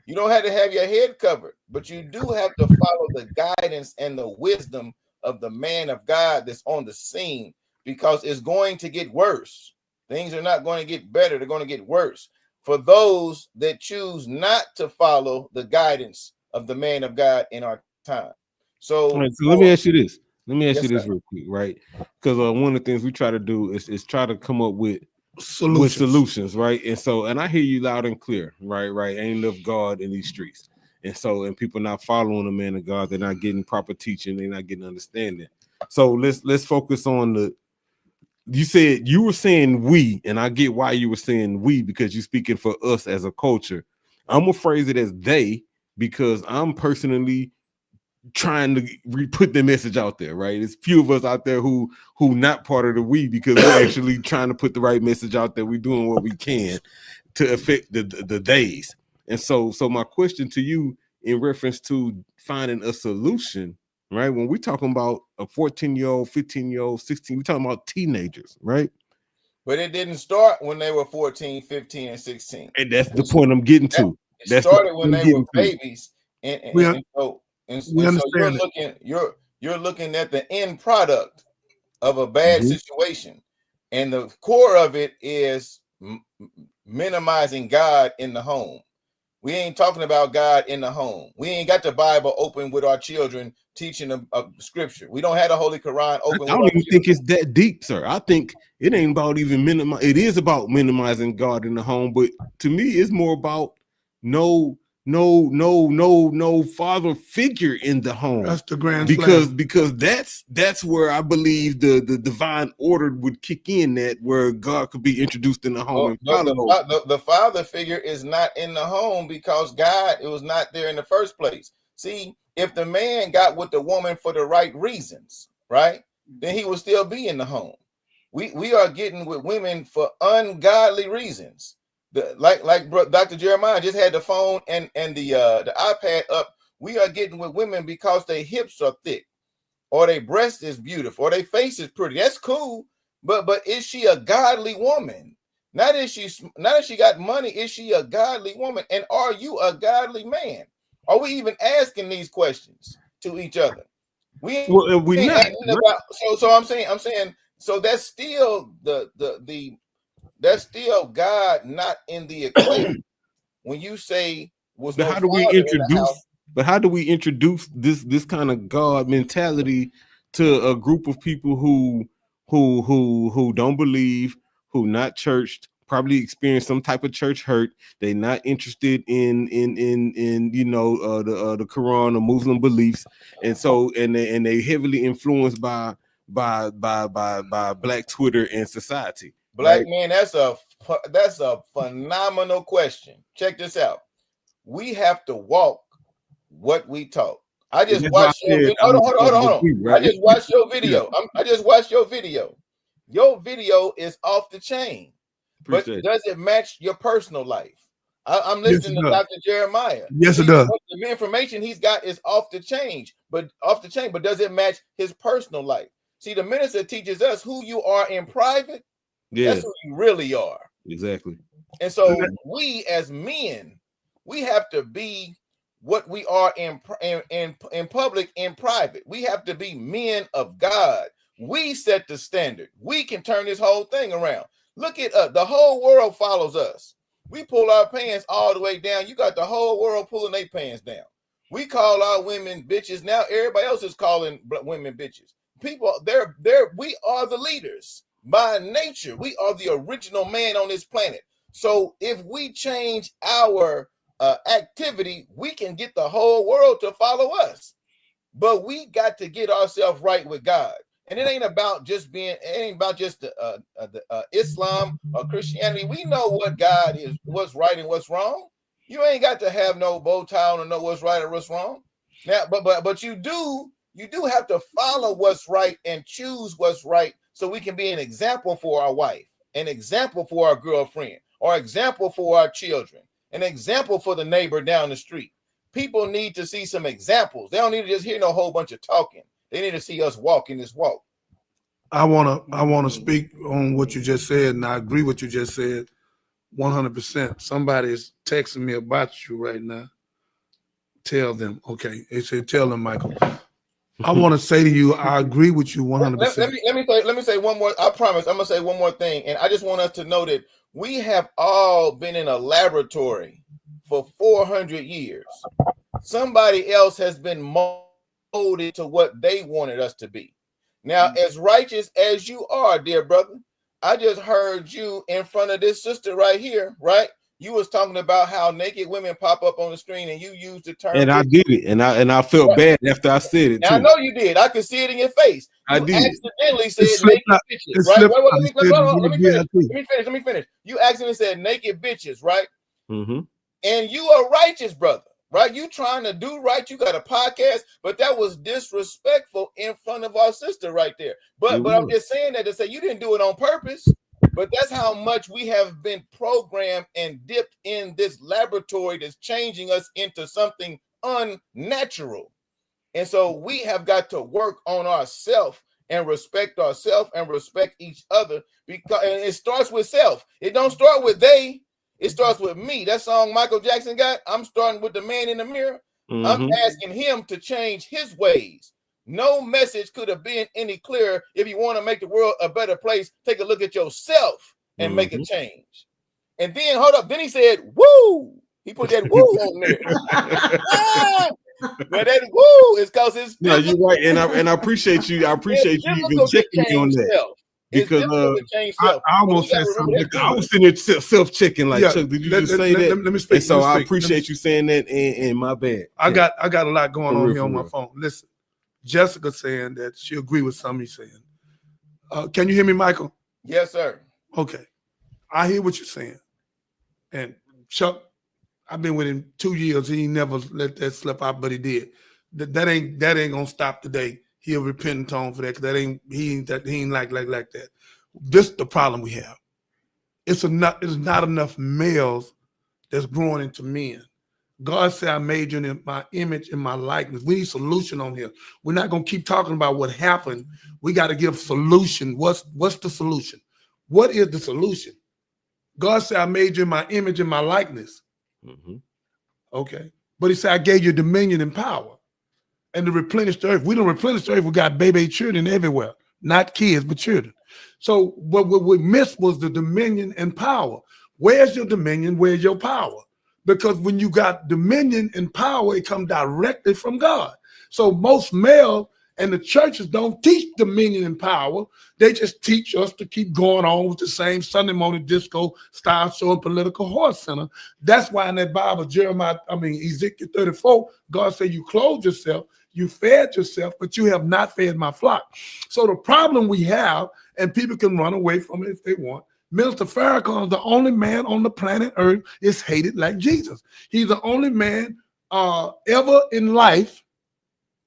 You don't have to have your head covered, but you do have to follow the guidance and the wisdom of the man of God that's on the scene, because it's going to get worse. Things are not going to get better. They're going to get worse for those that choose not to follow the guidance of the man of God in our time. So, right, so let me ask you this. Let me ask Yes, you this sir. real quick, right? Because one of the things we try to do is try to come up with solutions, right? And so, and I hear you loud and clear, right? Ain't enough God in these streets. And so, and people not following the man of God, they're not getting proper teaching, they're not getting understanding. So let's focus on you were saying we, and I get why you were saying we, because you're speaking for us as a culture. I'm gonna phrase it as they, because I'm personally trying to put the message out there, right? There's few of us out there who not part of the we, because we're actually trying to put the right message out there. We're doing what we can to affect the days. And so my question to you in reference to finding a solution, right? When we're talking about a 14-year-old, 15-year-old, 16, we're talking about teenagers, right? But it didn't start when they were 14, 15, and 16. And that's the point I'm getting to. It started when they were babies. And so you're looking at the end product of a bad situation. And the core of it is minimizing God in the home. We ain't talking about God in the home. We ain't got the Bible open with our children, teaching them scripture. We don't have the Holy Quran open. I don't even think it's that deep, sir. I think it ain't about even minimizing. It is about minimizing God in the home, but to me, it's more about no father figure in the home. That's the grand because that's where I believe the divine order would kick in, that where God could be introduced in the home. The father figure is not in the home because God, it was not there in the first place. See, if the man got with the woman for the right reasons, right, then he would still be in the home. We are getting with women for ungodly reasons. Like Dr. Jeremiah just had the phone and the iPad up. We are getting with women because their hips are thick, or their breast is beautiful, or their face is pretty. That's cool, but is she a godly woman? Not if she got money. Is she a godly woman? And are you a godly man? Are we even asking these questions to each other? We not. So I'm saying. So that's still that's still God not in the equation. When you say how do we introduce this kind of God mentality to a group of people who don't believe, who not churched, probably experience some type of church hurt. They're not interested in the Quran or Muslim beliefs, and so they heavily influenced by Black Twitter and society. Black man, that's a phenomenal question. Check this out. We have to walk what we talk. I just watched your video. Hold on. I just watched your video. I just watched your video. Your video is off the chain. But does it match your personal life? I'm listening to Dr. Jeremiah. Yes, it does. The information he's got is off the chain, but does it match his personal life? See, the minister teaches us who you are in private. That's who you really are. Exactly. And so we as men, we have to be what we are in public, in private. We have to be men of God. We set the standard. We can turn this whole thing around. Look at us. The whole world follows us. We pull our pants all the way down. You got the whole world pulling their pants down. We call our women bitches. Now everybody else is calling women bitches. People, we are the leaders. By nature, we are the original man on this planet. So if we change our activity, we can get the whole world to follow us. But we got to get ourselves right with God. And it ain't about just Islam or Christianity. We know what God is, what's right and what's wrong. You ain't got to have no bow tie to know what's right or what's wrong. Now, but you do have to follow what's right and choose what's right, so we can be an example for our wife, an example for our girlfriend, or example for our children, an example for the neighbor down the street. People need to see some examples. They don't need to just hear no whole bunch of talking. They need to see us walking this walk. I wanna speak on what you just said, and I agree with what you just said 100%. Somebody is texting me about you right now. Tell them, okay. They said, tell them, Michael. I want to say to you, I agree with you 100%. Let me say one more. I promise I'm gonna say one more thing, and I just want us to know that we have all been in a laboratory for 400 years. Somebody else has been molded to what they wanted us to be. Now, as righteous as you are, dear brother, I just heard you in front of this sister right here, right? You was talking about how naked women pop up on the screen, and you used the term. And I did it, and I felt bad after I said it too. I know you did. I could see it in your face. I did. Accidentally said naked bitches, right? Let me finish. You accidentally said naked bitches, right? Mm-hmm. and you a righteous brother, right? You trying to do right. You got a podcast, but that was disrespectful in front of our sister right there. But I'm just saying that to say you didn't do it on purpose. But that's how much we have been programmed and dipped in this laboratory that's changing us into something unnatural. And so we have got to work on ourselves and respect ourselves and respect each other, because and it starts with self. It don't start with they, it starts with me. That song Michael Jackson got, I'm starting with the man in the mirror. I'm asking him to change his ways. No message could have been any clearer. If you want to make the world a better place, take a look at yourself and make a change. And then hold up. Then he said, "Woo!" He put that "woo" on there. But that "woo" is because it's no, you're right, and I appreciate you. I appreciate you even checking me on that. Because I almost said something. I was sitting there self-checking, like, Chuck, did you just say that? Let me speak. And so I appreciate you saying that, and my bad. I got a lot going on here on my phone. Listen, Jessica saying that she agree with something he's saying. Can you hear me, Michael? Yes, sir. Okay. I hear what you're saying. And Chuck, I've been with him 2 years. He never let that slip out, but he did. That ain't gonna stop today. He'll repent and atone for that, because he ain't like that. This is the problem we have. It's not enough males that's growing into men. God said, I made you in my image and my likeness. We need solution on here. We're not going to keep talking about what happened. We got to give solution. What's the solution? What is the solution? God said, I made you in my image and my likeness. Okay. But he said, I gave you dominion and power and to replenish the earth. We don't replenish the earth. We got baby children everywhere, not kids, but children. So what we missed was the dominion and power. Where's your dominion? Where's your power? Because when you got dominion and power, it comes directly from God. So most males and the churches don't teach dominion and power. They just teach us to keep going on with the same Sunday morning disco style show and political horse center. That's why in that Bible, Ezekiel 34, God said, you clothed yourself, you fed yourself, but you have not fed my flock. So the problem we have, and people can run away from it if they want, Minister Farrakhan is the only man on the planet Earth is hated like Jesus. He's the only man ever in life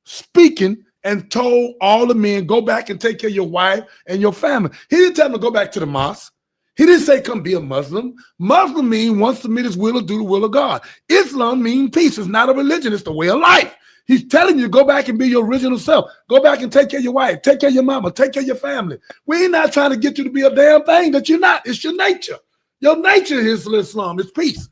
speaking and told all the men, go back and take care of your wife and your family. He didn't tell them to go back to the mosque. He didn't say come be a Muslim. Muslim means once submit his will or do the will of God. Islam means peace. It's not a religion. It's the way of life. He's telling you, go back and be your original self. Go back and take care of your wife, take care of your mama, take care of your family. We're not trying to get you to be a damn thing that you're not. It's your nature. Your nature is Islam. It's peace.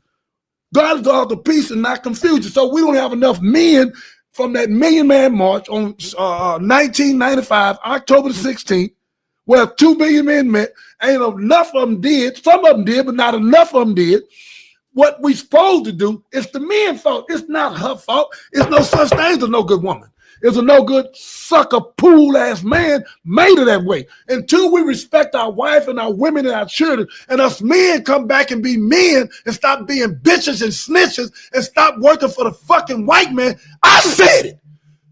God is all the peace and not confusion. So we don't have enough men from that Million Man March on 1995, October the 16th, where 2 billion men met. Ain't enough of them did. Some of them did, but not enough of them did. What we supposed to do is the men's fault. It's not her fault. It's no such thing as a no good woman. It's a no good sucker pool ass man made it that way. Until we respect our wife and our women and our children, and us men come back and be men and stop being bitches and snitches and stop working for the fucking white man. I said it.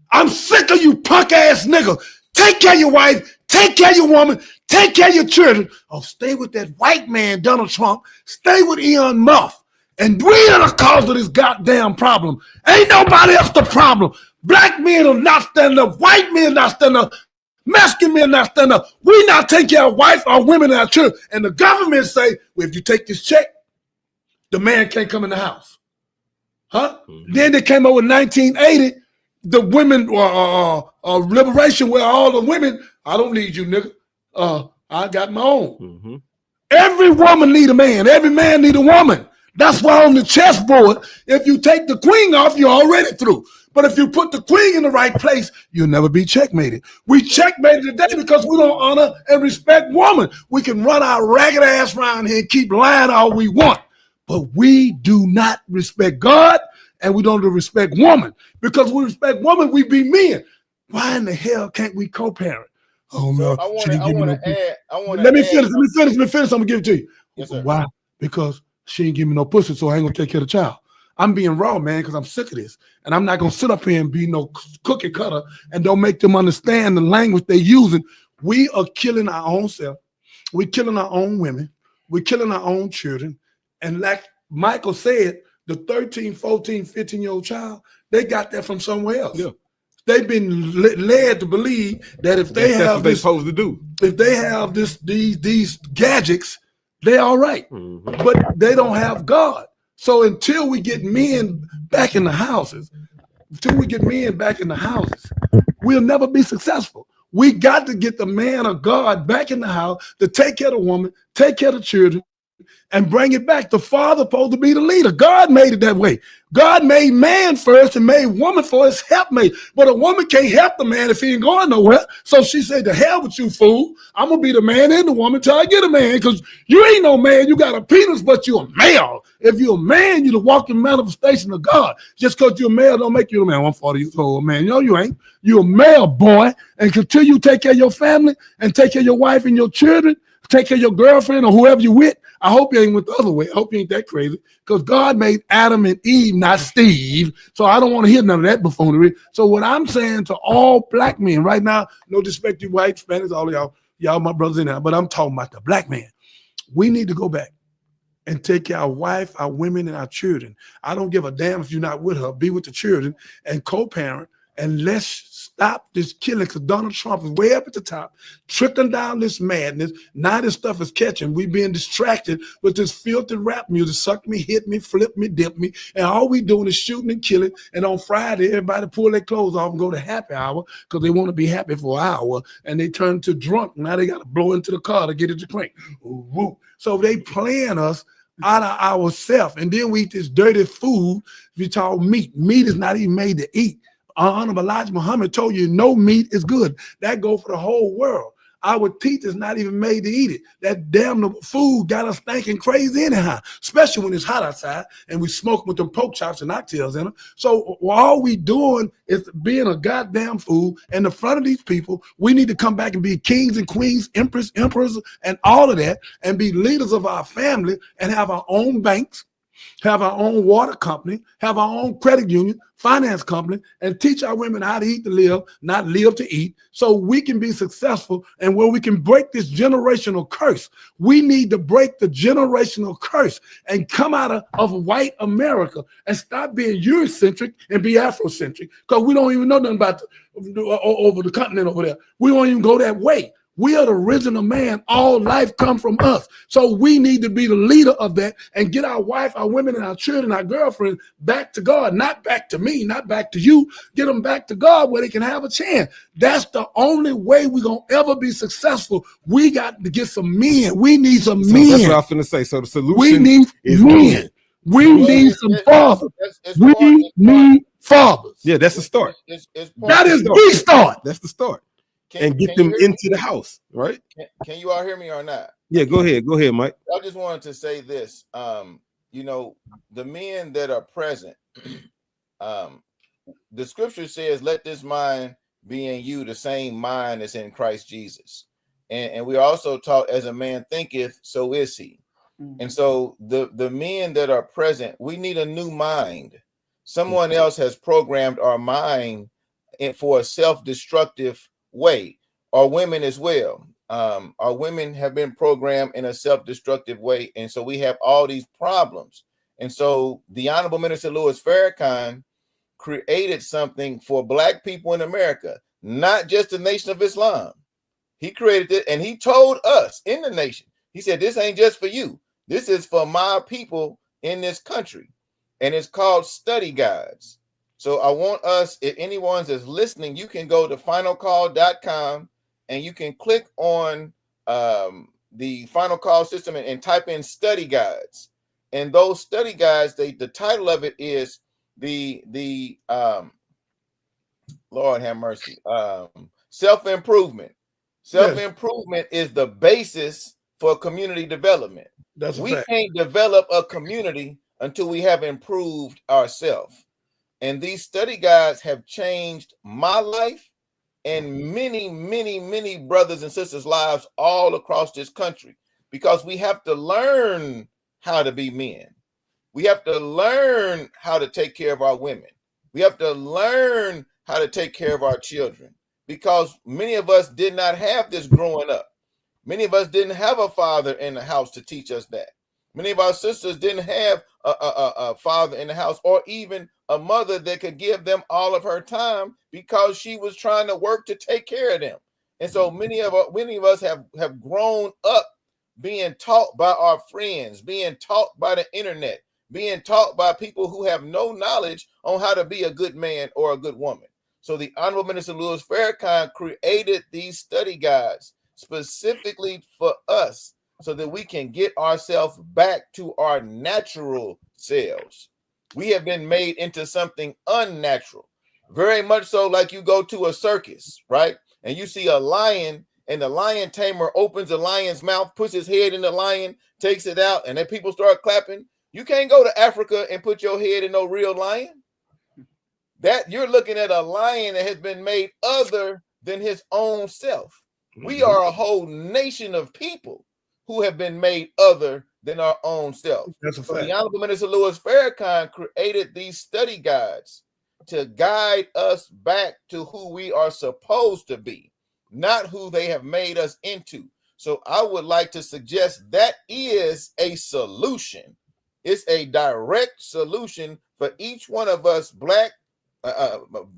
I'm sick of you punk ass nigga. Take care of your wife. Take care of your woman. Take care of your children. Or stay with that white man, Donald Trump. Stay with Elon Musk. And we are the cause of this goddamn problem. Ain't nobody else the problem. Black men are not standing up. White men not standing up. Mexican men not standing up. We not take care of wife, our women, and our children. And the government say, well, if you take this check, the man can't come in the house. Huh? Then they came up with 1980, the women liberation, where all the women, I don't need you, nigga. I got my own. Every woman need a man. Every man need a woman. That's why on the chessboard, if you take the queen off, you're already through. But if you put the queen in the right place, you'll never be checkmated. We checkmated today because we don't honor and respect women. We can run our ragged ass around here and keep lying all we want. But we do not respect God, and we don't respect woman. Because we respect woman, we be men. Why in the hell can't we co-parent? Oh no. Let me finish. I'm gonna give it to you. Yes, sir. Why? Because she ain't give me no pussy, so I ain't gonna take care of the child. I'm being raw, man, because I'm sick of this. And I'm not gonna sit up here and be no cookie cutter and don't make them understand the language they're using. We are killing our own self. We're killing our own women. We're killing our own children. And like Michael said, The 13, 14, 15-year-old child, they got that from somewhere else. Yeah. They've been led to believe that if they That's have what they're this, supposed to do. if they have these gadgets, they're all right. Mm-hmm. But they don't have God. So until we get men back in the houses, we'll never be successful. We got to get the man of God back in the house to take care of the woman, take care of the children, and bring it back. The father supposed to be the leader. God made it that way. God made man first and made woman for his helpmate. But a woman can't help the man if he ain't going nowhere. So she said, to hell with you, fool. I'm going to be the man and the woman till I get a man, because you ain't no man. You got a penis, but you're a male. If you're a man, you're the walking manifestation of God. Just because you're a male don't make you a man. I'm 40 years old, man. No, you ain't. You're a male, boy. And until you take care of your family and take care of your wife and your children, take care of your girlfriend or whoever you with, I hope you ain't went the other way. I hope you ain't that crazy, because God made Adam and Eve, not Steve. So I don't want to hear none of that buffoonery. So what I'm saying to all black men right now, no disrespect to white, Spanish, all of y'all my brothers in there, but I'm talking about the black man. We need to go back and take care of our wife, our women, and our children. I don't give a damn if you're not with her. Be with the children and co-parent, and let's stop this killing, because Donald Trump is way up at the top, trickling down this madness. Now this stuff is catching. We being distracted with this filthy rap music. Suck me, hit me, flip me, dip me. And all we doing is shooting and killing. And on Friday, everybody pull their clothes off and go to happy hour because they want to be happy for an hour. And they turn to drunk. Now they got to blow into the car to get it to crank. Ooh. So they playing us out of ourselves. And then we eat this dirty food. We call meat. Meat is not even made to eat. Honorable Elijah Muhammad told you no meat is good. That go for the whole world. Our teeth is not even made to eat it. That damn food got us thinking crazy anyhow, especially when it's hot outside and we smoke with them pork chops and oxtails in them. So all we doing is being a goddamn fool. In the front of these people, we need to come back and be kings and queens, emperors, and all of that, and be leaders of our family and have our own banks, have our own water company, have our own credit union, finance company, and teach our women how to eat to live, not live to eat, so we can be successful and where we can break this generational curse. We need to break the generational curse and come out of white America and stop being Eurocentric and be Afrocentric, because we don't even know nothing about over the continent over there. We don't even go that way. We are the original man. All life come from us. So we need to be the leader of that and get our wife, our women, and our children, our girlfriends back to God. Not back to me, not back to you. Get them back to God where they can have a chance. That's the only way we're going to ever be successful. We got to get some men. We need some men. That's what I was finna say. So the solution we need is men. We need some fathers. We need fathers. Yeah, that's the start. That is the start. That's the start. And get them into the house, right? Can you all hear me or not? Yeah, go ahead, Mike. I just wanted to say this. You know, the men that are present, the scripture says, let this mind be in you, the same mind as in Christ Jesus. And we also taught, as a man thinketh, so is he. And so the men that are present, we need a new mind. Someone else has programmed our mind for a self-destructive way, or women as well. Our women have been programmed in a self-destructive way, and so we have all these problems. And so the Honorable Minister Louis Farrakhan created something for Black people in America, not just the Nation of Islam. He created it, and he told us in the nation, he said, this ain't just for you. This is for my people in this country, and it's called Study Guides. So I want us, if anyone is listening, you can go to finalcall.com and you can click on the Final Call system and type in Study Guides. And those study guides, the title of it is the Lord have mercy, self-improvement. Self-improvement is the basis for community development. We can't develop a community until we have improved ourselves. And these study guides have changed my life and many, many, many brothers and sisters' lives all across this country, because we have to learn how to be men. We have to learn how to take care of our women. We have to learn how to take care of our children, because many of us did not have this growing up. Many of us didn't have a father in the house to teach us that. Many of our sisters didn't have a father in the house, or even a mother that could give them all of her time because she was trying to work to take care of them. And so many of us have grown up being taught by our friends, being taught by the internet, being taught by people who have no knowledge on how to be a good man or a good woman. So the Honorable Minister Louis Farrakhan created these study guides specifically for us so that we can get ourselves back to our natural selves. We have been made into something unnatural, very much so like you go to a circus, right? And you see a lion, and the lion tamer opens the lion's mouth, puts his head in the lion, takes it out, and then people start clapping. You can't go to Africa and put your head in no real lion. That you're looking at a lion that has been made other than his own self. We are a whole nation of people who have been made other than our own self. That's a So fact. the Honorable Minister Louis Farrakhan created these study guides to guide us back to who we are supposed to be, not who they have made us into. So I would like to suggest that is a solution. It's a direct solution for each one of us, Black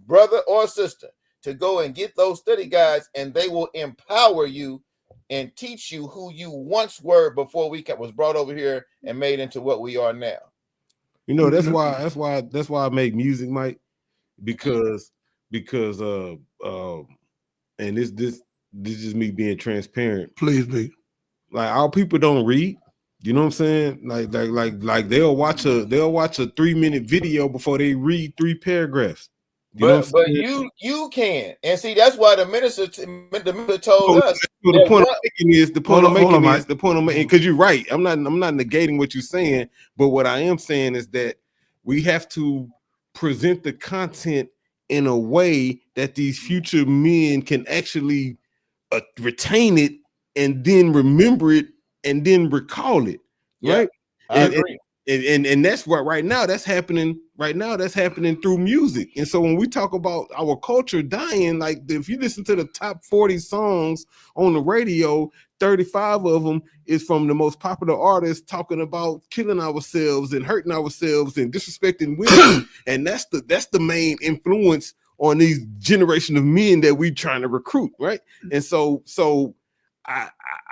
brother or sister, to go and get those study guides, and they will empower you and teach you who you once were before we was brought over here and made into what we are now. You know, that's why I make music, Mike, because and this is me being transparent. Please be. Like, our people don't read. You know what I'm saying? Like they'll watch a 3-minute video before they read 3 paragraphs. But you can, and see, that's why the minister told us. The point I'm making, because you're right. I'm not negating what you're saying, but what I am saying is that we have to present the content in a way that these future men can actually retain it and then remember it and then recall it, right? I agree. And that's what right now that's happening through music. And so when we talk about our culture dying, like if you listen to the top 40 songs on the radio, 35 of them is from the most popular artists talking about killing ourselves and hurting ourselves and disrespecting women. And that's the main influence on these generation of men that we trying to recruit, right? And so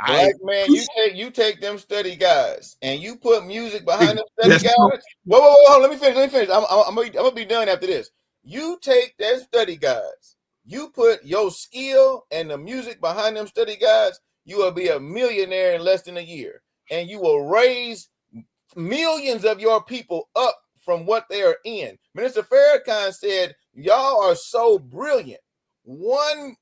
Black man, you take them study guides and you put music behind them study guides. Whoa, let me finish. I'm gonna be done after this. You take their study guides, you put your skill and the music behind them study guides, you will be a millionaire in less than a year, and you will raise millions of your people up from what they are in. Minister Farrakhan said, "Y'all are so brilliant. One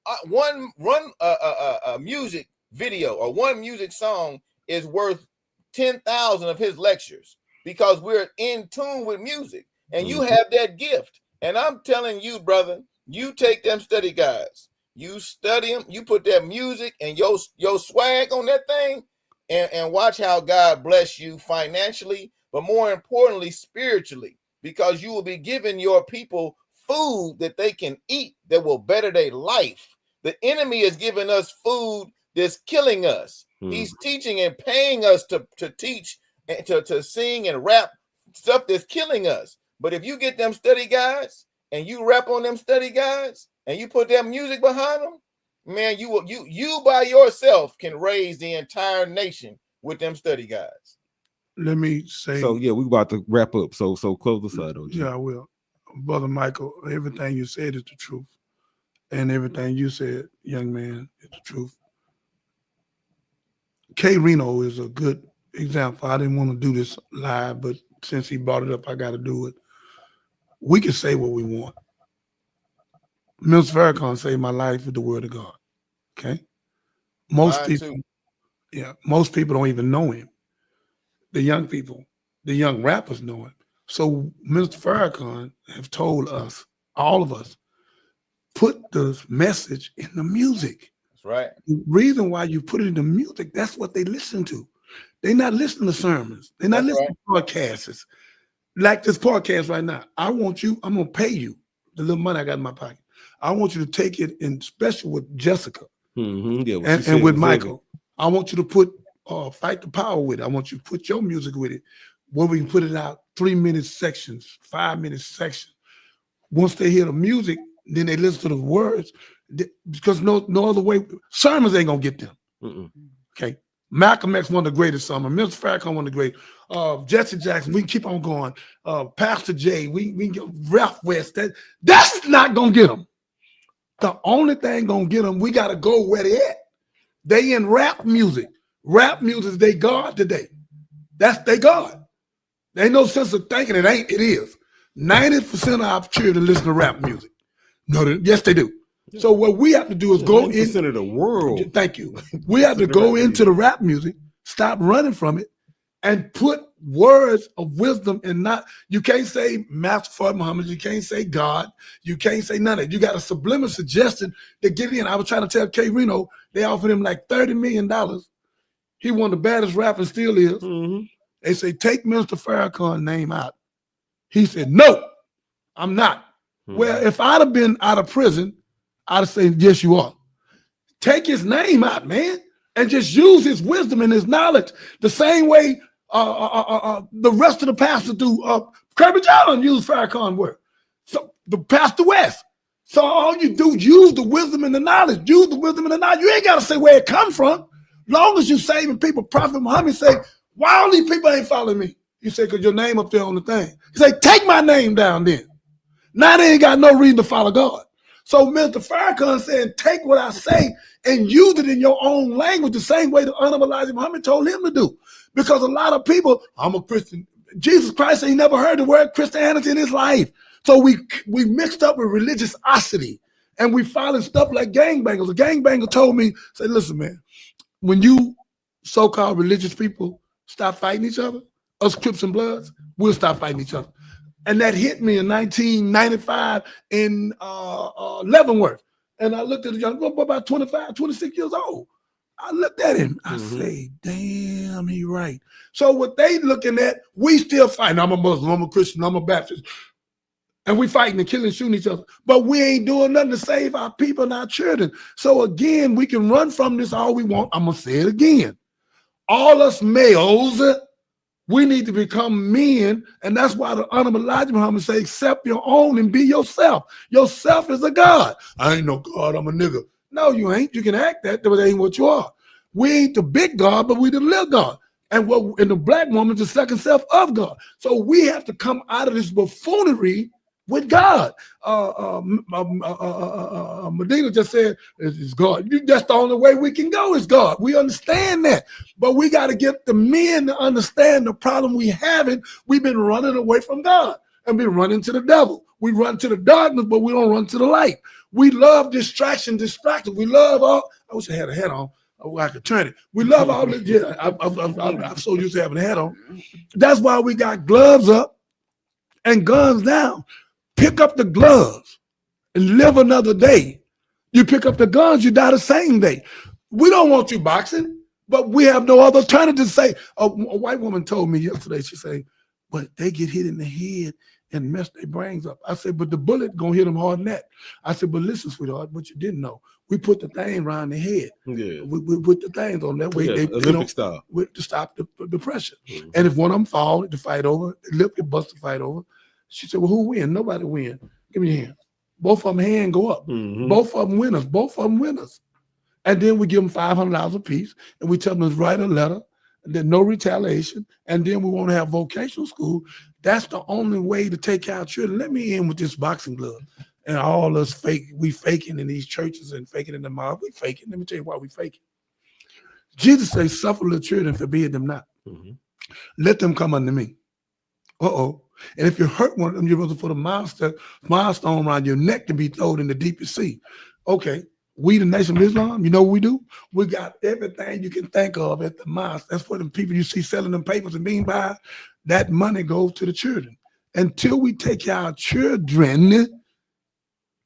music video or one music song is worth 10,000 of his lectures, because we're in tune with music, and you have that gift." And I'm telling you, brother, you take them study guides, you study them, you put that music and your swag on that thing, and watch how God bless you financially, but more importantly, spiritually, because you will be giving your people food that they can eat that will better their life. The enemy is giving us food that's killing us. He's teaching and paying us to teach and to sing and rap stuff that's killing us. But if you get them study guides and you rap on them study guides and you put that music behind them, man, you by yourself can raise the entire nation with them study guides. Let me say. So yeah, we about to wrap up. So close the side, OG. Yeah, I will. Brother Michael, everything you said is the truth. And everything you said, young man, is the truth. K Reno is a good example. I didn't want to do this live, but since he brought it up, I got to do it. We can say what we want. Minister Farrakhan saved my life with the word of God. Okay? Most people don't even know him. The young people, the young rappers know him. So Minister Farrakhan have told us, all of us, put the message in the music. That's right. The reason why you put it in the music, that's what they listen to. They're not listening to sermons. They're not listening to podcasts. Like this podcast right now. I'm going to pay you the little money I got in my pocket. I want you to take it, in special with Jessica and with Michael. I want you to put fight the power with it. I want you to put your music with it, where we can put it out 3-minute sections, 5-minute sections. Once they hear the music, then they listen to the words, because no other way. Sermons ain't gonna get them. Okay. Malcolm X, one of the greatest sermons. Mr. Farrakhan, one of the great. Jesse Jackson, we can keep on going. Pastor J, we can get Ralph West. That's not gonna get them. The only thing gonna get them, we gotta go where they at. They in rap music. Rap music is they God today. That's they God. There ain't no sense of thinking it ain't. It is. 90% of our children listen to rap music. No, yes, they do. So what we have to do is go in of the world. Thank you. We have to go into the rap music, stop running from it, and put words of wisdom and not. You can't say Master Fard Muhammad. You can't say God. You can't say none of it. You got a subliminal suggestion to get in. I was trying to tell K Reno, they offered him like $30 million. He one of the baddest rappers, still is. They say, take Mr. Farrakhan's name out. He said, no, I'm not. Well, if I'd have been out of prison, I'd have said, yes, you are. Take his name out, man, and just use his wisdom and his knowledge the same way the rest of the pastors do. Kirby John used Farrakhan word. So the Pastor West. So all you do is use the wisdom and the knowledge. Use the wisdom and the knowledge. You ain't got to say where it come from. Long as you saving people. Prophet Muhammad say, why all these people ain't following me? You say, because your name up there on the thing. He say, take my name down then. Now they ain't got no reason to follow God. So Mr. Farrakhan saying, take what I say and use it in your own language the same way the Honorable Elijah Muhammad told him to do. Because a lot of people, I'm a Christian. Jesus Christ ain't never heard the word Christianity in his life. So we mixed up with religiosity and we following stuff like gangbangers. A gangbanger told me, say, listen, man, when you so-called religious people stop fighting each other, us Crips and Bloods, we'll stop fighting each other. And that hit me in 1995 in Leavenworth. And I looked at the young boy about 25, 26 years old. I looked at him. I say, damn, he right. So what they looking at, we still fighting. I'm a Muslim, I'm a Christian, I'm a Baptist. And we fighting and killing, shooting each other. But we ain't doing nothing to save our people and our children. So again, we can run from this all we want. I'm going to say it again. All us males, we need to become men, and that's why the Honorable Elijah Muhammad say, accept your own and be yourself. Yourself is a God. I ain't no God, I'm a nigga. No, you ain't. You can act that, but that ain't what you are. We ain't the big God, but we the little God. And the black woman's the second self of God. So we have to come out of this buffoonery with God. Medina just said, it's God. That's the only way we can go is God. We understand that. But we got to get the men to understand the problem we having. We've been running away from God and been running to the devil. We run to the darkness, but we don't run to the light. We love distraction. We love all, I wish I had a hat on. Oh, I could turn it. We love all this. Yeah, I'm so used to having a hat on. That's why we got gloves up and guns down. Pick up the gloves and live another day. You pick up the guns, you die the same day. We don't want you boxing, but we have no other alternative to say. A white woman told me yesterday, she said, but they get hit in the head and mess their brains up. I said, but the bullet gonna hit them hard than that. I said, but listen, sweetheart, what you didn't know, we put the thing around the head. Yeah. We put the things on that way. Yeah, they, Olympic style. To stop the pressure. And if one of them fall, the fight over, the lip get bust the fight over. She said, well, who win? Nobody win. Give me your hand. Both of them hand go up. Both of them winners. Both of them winners. And then we give them $500 a piece, and we tell them to write a letter, and then no retaliation, and then we want to have vocational school. That's the only way to take care of children. Let me end with this boxing glove. And all us we faking in these churches and faking in the mosque. We faking. Let me tell you why we faking. Jesus says, suffer little children, forbid them not. Let them come unto me. And if you hurt one of them, you're supposed to put a milestone around your neck to be thrown in the deepest sea. Okay, we the Nation of Islam, you know what we do? We got everything you can think of at the mosque. That's for them people you see selling them papers and being by. That money goes to the children. Until we take care of our children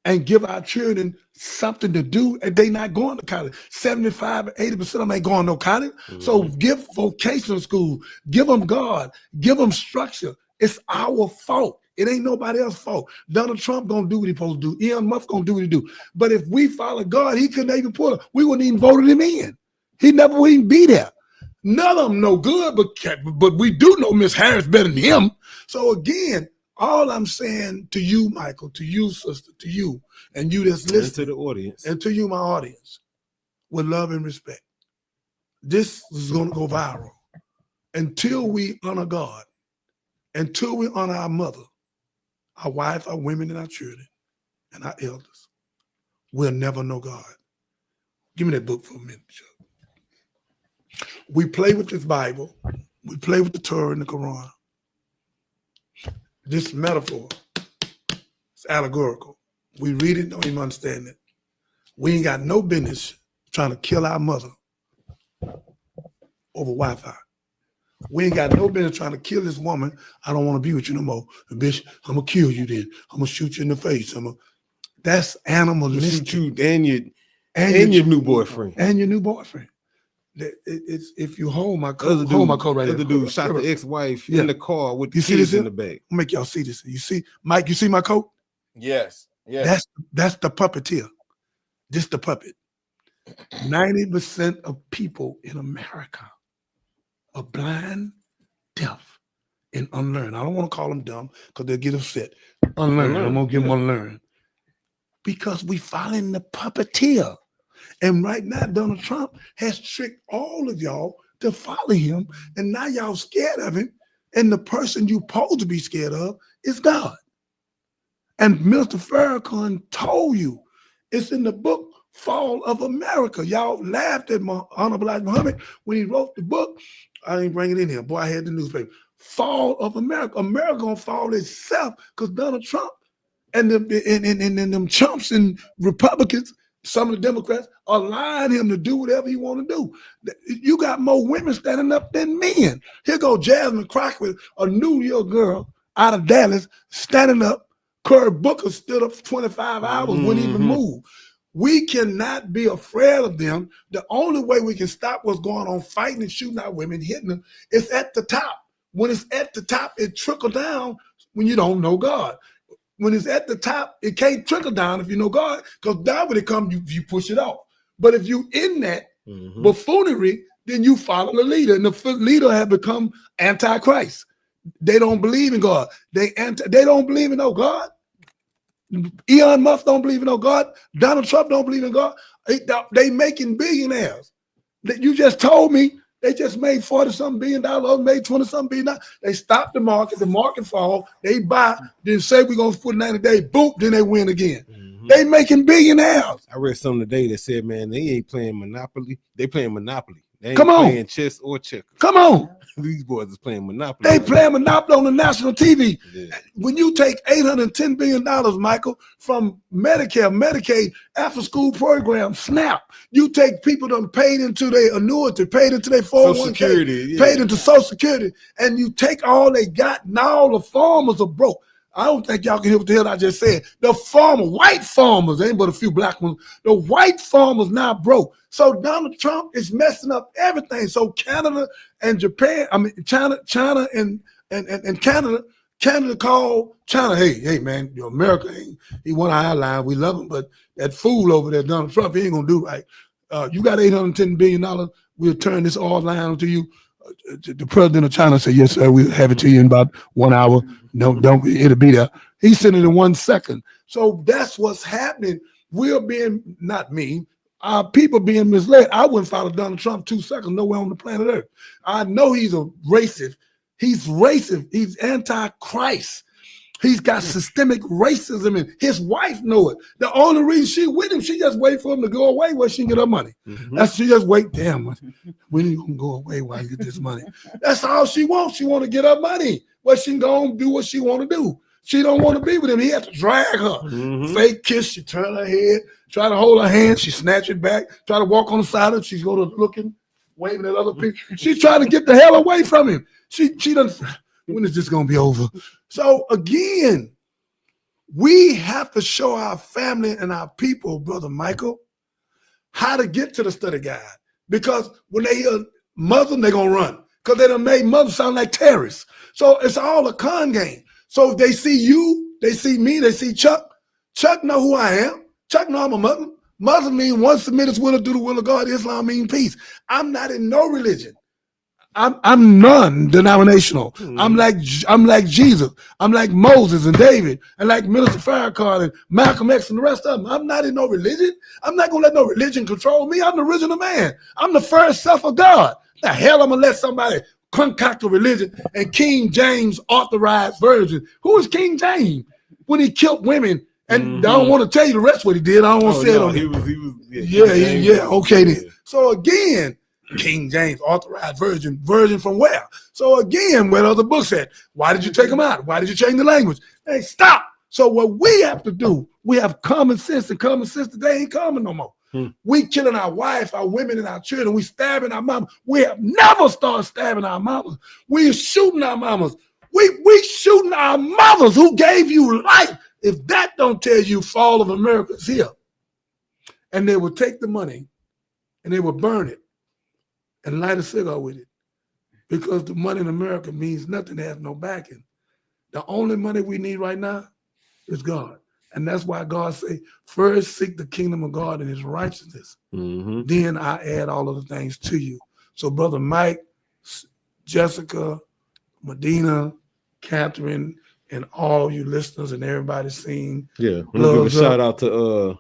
and give our children something to do, and they not going to college. 75 or 80% of them ain't going to no college. So give vocational school, give them God, give them structure. It's our fault. It ain't nobody else's fault. Donald Trump gonna do what he supposed to do. Elon Musk gonna do what he do. But if we follow God, he couldn't even we wouldn't even voted him in. He never would even be there. None of them no good, but we do know Miss Harris better than him. So again, all I'm saying to you, Michael, to you, sister, to you, and you that's listening, to the audience, and to you, my audience, with love and respect, this is going to go viral. Until we honor God, until we honor our mother, our wife, our women, and our children, and our elders, we'll never know God. Give me that book for a minute, Chuck. We play with this Bible. We play with the Torah and the Quran. This metaphor, it's allegorical. We read it, don't even understand it. We ain't got no business trying to kill our mother over Wi-Fi. We ain't got no business trying to kill this woman. I don't want to be with you no more. Bitch, I'm going to kill you then. I'm going to shoot you in the face. That's animalistic. Shoot and your new boyfriend. And your new boyfriend. It's if you hold my coat, right there. The dude shot the ex-wife in the car with the kids in the back. I'll make y'all see this. You see, Mike, you see my coat? Yes. Yes. That's the puppeteer. This the puppet. 90% of people in America are blind, deaf, and unlearned. I don't want to call them dumb because they'll get upset. Unlearned. I'm going to give them unlearned. Because we following the puppeteer. And right now, Donald Trump has tricked all of y'all to follow him. And now y'all scared of him. And the person you're supposed to be scared of is God. And Mr. Farrakhan told you, it's in the book, Fall of America. Y'all laughed at Honorable Elijah Muhammad when he wrote the book. I didn't bring it in here. Boy, I had the newspaper. Fall of America. America gonna fall itself because Donald Trump and them chumps and Republicans, some of the Democrats, allowing him to do whatever he want to do. You got more women standing up than men. Here go Jasmine Crockett, a New York girl out of Dallas, standing up. Cory Booker stood up for 25 hours, wouldn't even move. We cannot be afraid of them. The only way we can stop what's going on, fighting and shooting our women, hitting them, is at the top. When it's at the top, it trickle down when you don't know God. When it's at the top, it can't trickle down if you know God, because down when it comes, you push it off. But if you in that buffoonery, then you follow the leader, and the leader have become antichrist. They don't believe in God. They don't believe in no God. Elon Musk don't believe in no God. Donald Trump don't believe in God. They making billionaires. You just told me they just made $40-something billion, made $20-something billion. They stop the market fall, they buy, then say we're gonna put 90 days, boom, then they win again. They making billionaires. I read something today that said, man, they ain't playing Monopoly. They playing Monopoly. They ain't Come on. playing chess or checkers. Come on. These boys is playing Monopoly. They playing Monopoly on the national TV. Yeah. When you take $810 billion, Michael, from Medicare, Medicaid, after school program, SNAP, you take people that paid into their annuity, paid into their 401k, paid into Social Security, and you take all they got, and all the farmers are broke. I don't think y'all can hear what the hell I just said. The white farmers, ain't but a few black ones, the white farmers now broke. So Donald Trump is messing up everything. So Canada and Japan, China and Canada called China, hey man, America, he won our line, we love him, but that fool over there, Donald Trump, he ain't gonna do right. You got $810 billion, we'll turn this all line to you. The president of China said, yes, sir, we'll have it to you in about 1 hour. No, it'll be there. He sent it in 1 second. So that's what's happening. We're being, not me, our people being misled. I wouldn't follow Donald Trump 2 seconds, nowhere on the planet Earth. I know he's a racist. He's racist. He's anti-Christ. He's got systemic racism, and his wife know it. The only reason she with him, she just wait for him to go away where she can get her money. That's she just wait. Damn, when you gonna go away while you get this money? That's all she wants. She want to get her money. Well, she gonna do what she want to do. She don't want to be with him. He had to drag her. Fake kiss. She turn her head, try to hold her hand. She snatch it back. Try to walk on the side of it. She's going to looking, waving at other people. She's trying to get the hell away from him. She doesn't. When is this going to be over? So again, we have to show our family and our people, Brother Michael, how to get to the study guide. Because when they hear Muslim, they're going to run. Because they done made Muslims sound like terrorists. So it's all a con game. So if they see you, they see me, they see Chuck. Chuck know who I am. Chuck know I'm a Muslim. Muslim means one submit his will to do the will of God. Islam means peace. I'm not in no religion. I'm non-denominational. I'm like Jesus. I'm like Moses and David and like Minister Farrakhan and Malcolm X and the rest of them. I'm not in no religion. I'm not gonna let no religion control me. I'm the original man. I'm the first self of God. The hell I'm gonna let somebody concoct a religion and King James authorized version. Who is King James when he killed women? And I don't want to tell you the rest of what he did. I don't want to say it on yeah. Okay then. So again, King James authorized version from where? So again, where are the books at? Why did you take them out? Why did you change the language? Hey, stop. So what we have to do, we have common sense, and common sense today ain't common no more. We killing our wife, our women, and our children. We stabbing our mamas. We have never started stabbing our mamas. We shooting our mamas. We shooting our mothers who gave you life. If that don't tell you fall of America's here, and they will take the money and they will burn it and light a cigar with it, because the money in America means nothing. It has no backing. The only money we need right now is God. And that's why God say, first seek the kingdom of God and his righteousness. Then I add all of the things to you. So Brother Mike, Jessica, Medina, Catherine, and all you listeners and everybody seeing. Yeah, I'm gonna give a shout out to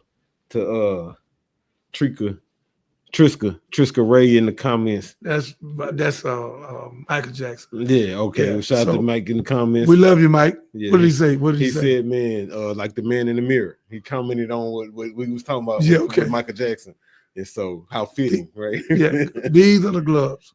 Triska Ray in the comments. That's Michael Jackson. Yeah, okay. Yeah, Shout out to Mike in the comments. We love you, Mike. Yeah. What did he say? What did he say? He said, man, like the man in the mirror. He commented on what we was talking about with Michael Jackson. And so how fitting, right? Yeah, these are the gloves.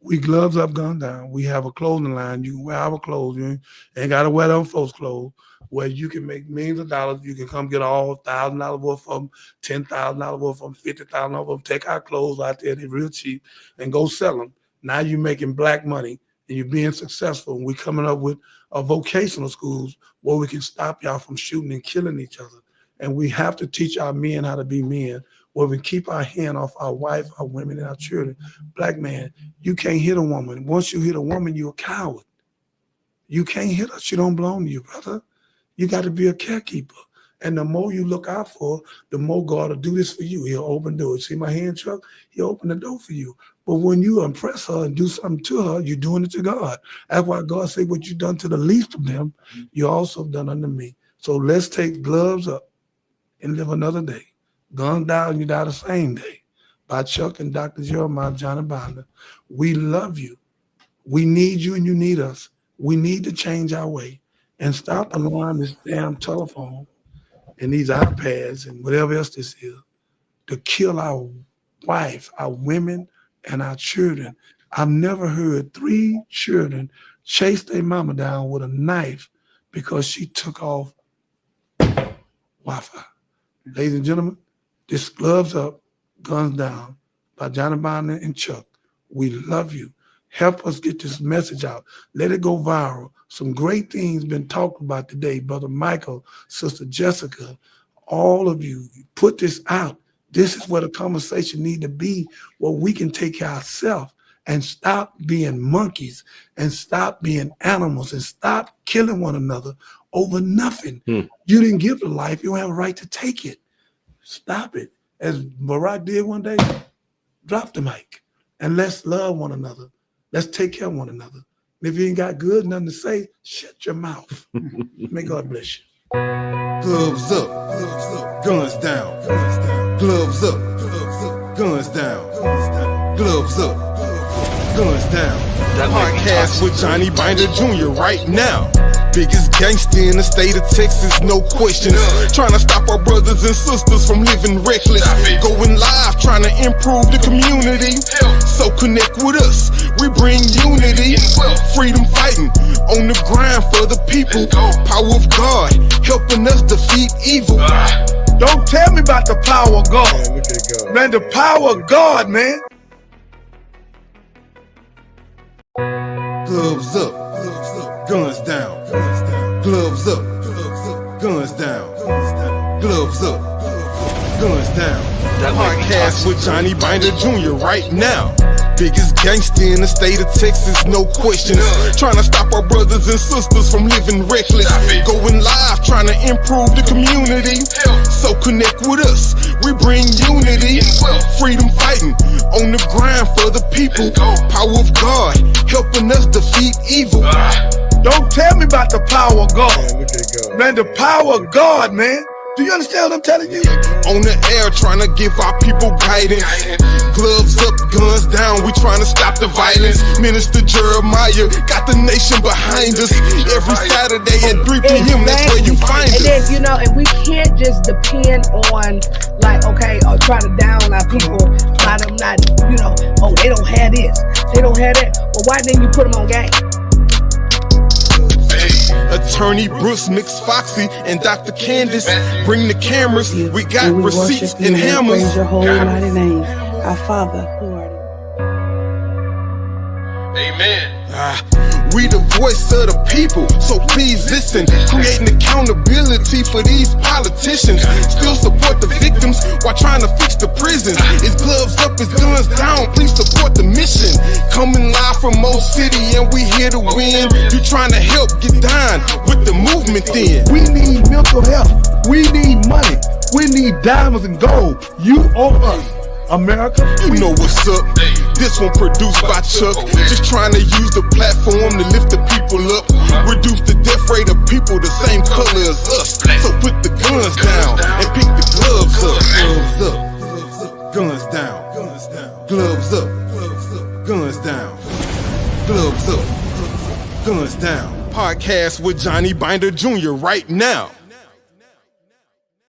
We gloves up, gun down. We have a clothing line. You can wear our clothes. You ain't got to wear them folks' clothes, where you can make millions of dollars. You can come get all $1,000 worth of them, $10,000 worth of them, $50,000 worth of them. Take our clothes out there, they're real cheap, and go sell them. Now you're making black money and you're being successful. And we're coming up with vocational schools where we can stop y'all from shooting and killing each other. And we have to teach our men how to be men, where we keep our hand off our wife, our women, and our children. Black man, you can't hit a woman. Once you hit a woman, you're a coward. You can't hit her. She don't belong to you, brother. You got to be a carekeeper. And the more you look out for, the more God will do this for you. He'll open doors. See my hand, Chuck? He'll open the door for you. But when you impress her and do something to her, you're doing it to God. That's why God said, what you done to the least of them, you also done unto me. So let's take gloves up and live another day. Guns down, you die the same day. By Chuck and Dr. Jeremiah, Johnny Binder. We love you. We need you and you need us. We need to change our way and stop allowing this damn telephone and these iPads and whatever else this is to kill our wife, our women, and our children. I've never heard 3 children chase their mama down with a knife because she took off Wi-Fi. Ladies and gentlemen, this Gloves Up, Guns Down by Johnny Binder and Chuck. We love you. Help us get this message out. Let it go viral. Some great things been talked about today. Brother Michael, Sister Jessica, all of you, put this out. This is where the conversation need to be, where we can take care of ourselves and stop being monkeys and stop being animals and stop killing one another over nothing. You didn't give the life. You don't have a right to take it. Stop it. As Barack did one day, drop the mic and let's love one another. Let's take care of one another. If you ain't got good nothing to say, shut your mouth. May God bless you. Gloves up, guns down. Gloves up, guns down. Gloves up, guns down. Podcast with Johnny Binder Jr. right now. Biggest gangster in the state of Texas, no questions. Trying to stop our brothers and sisters from living reckless. Going live, trying to improve the community. So connect with us, we bring unity. Freedom fighting, on the grind for the people. Power of God, helping us defeat evil. Don't tell me about the power of God. Man, the power of God, man. Gloves up, guns down. Gloves up, guns down. Gloves up, guns down. Podcast with Johnny Binder Jr. right now. Biggest gangster in the state of Texas, no questions. Trying to stop our brothers and sisters from living reckless. Going live, trying to improve the community. So connect with us, we bring unity. Freedom fighting, on the grind for the people. Power of God, helping us defeat evil. Don't tell me about the power of God. Man, the power of God, man. Do you understand what I'm telling you? On the air, trying to give our people guidance. Gloves up, guns down, we trying to stop the violence. Minister Jeremiah got the nation behind us. Every Saturday at 3 p.m., that's where you find us. And then, you know, and we can't just depend on, like, okay, or try to down our people by them not, you know, oh, they don't have this, they don't have that. Well, why didn't you put them on game? Attorney Bruce, Mix Foxy, and Dr. Candace bring the cameras. We got receipts and hammers. Praise your holy mighty name, our Father who art in. Amen. We the voice of the people, so please listen. Creating accountability for these politicians. Still support the victims while trying to fix the prisons. It's gloves up, it's guns down, please support the mission. Coming live from Mo City and we here to win. You trying to help, get down with the movement then. We need mental health. We need money. We need diamonds and gold. You owe us, America. You know what's up. This one produced by Chuck. Just trying to use the platform to lift the people up. Reduce the death rate of people the same color as us. So put the guns down and pick the gloves up. Gloves up, guns down. Gloves up, guns down. Gloves up, guns down. Podcast with Johnny Binder Jr. right now.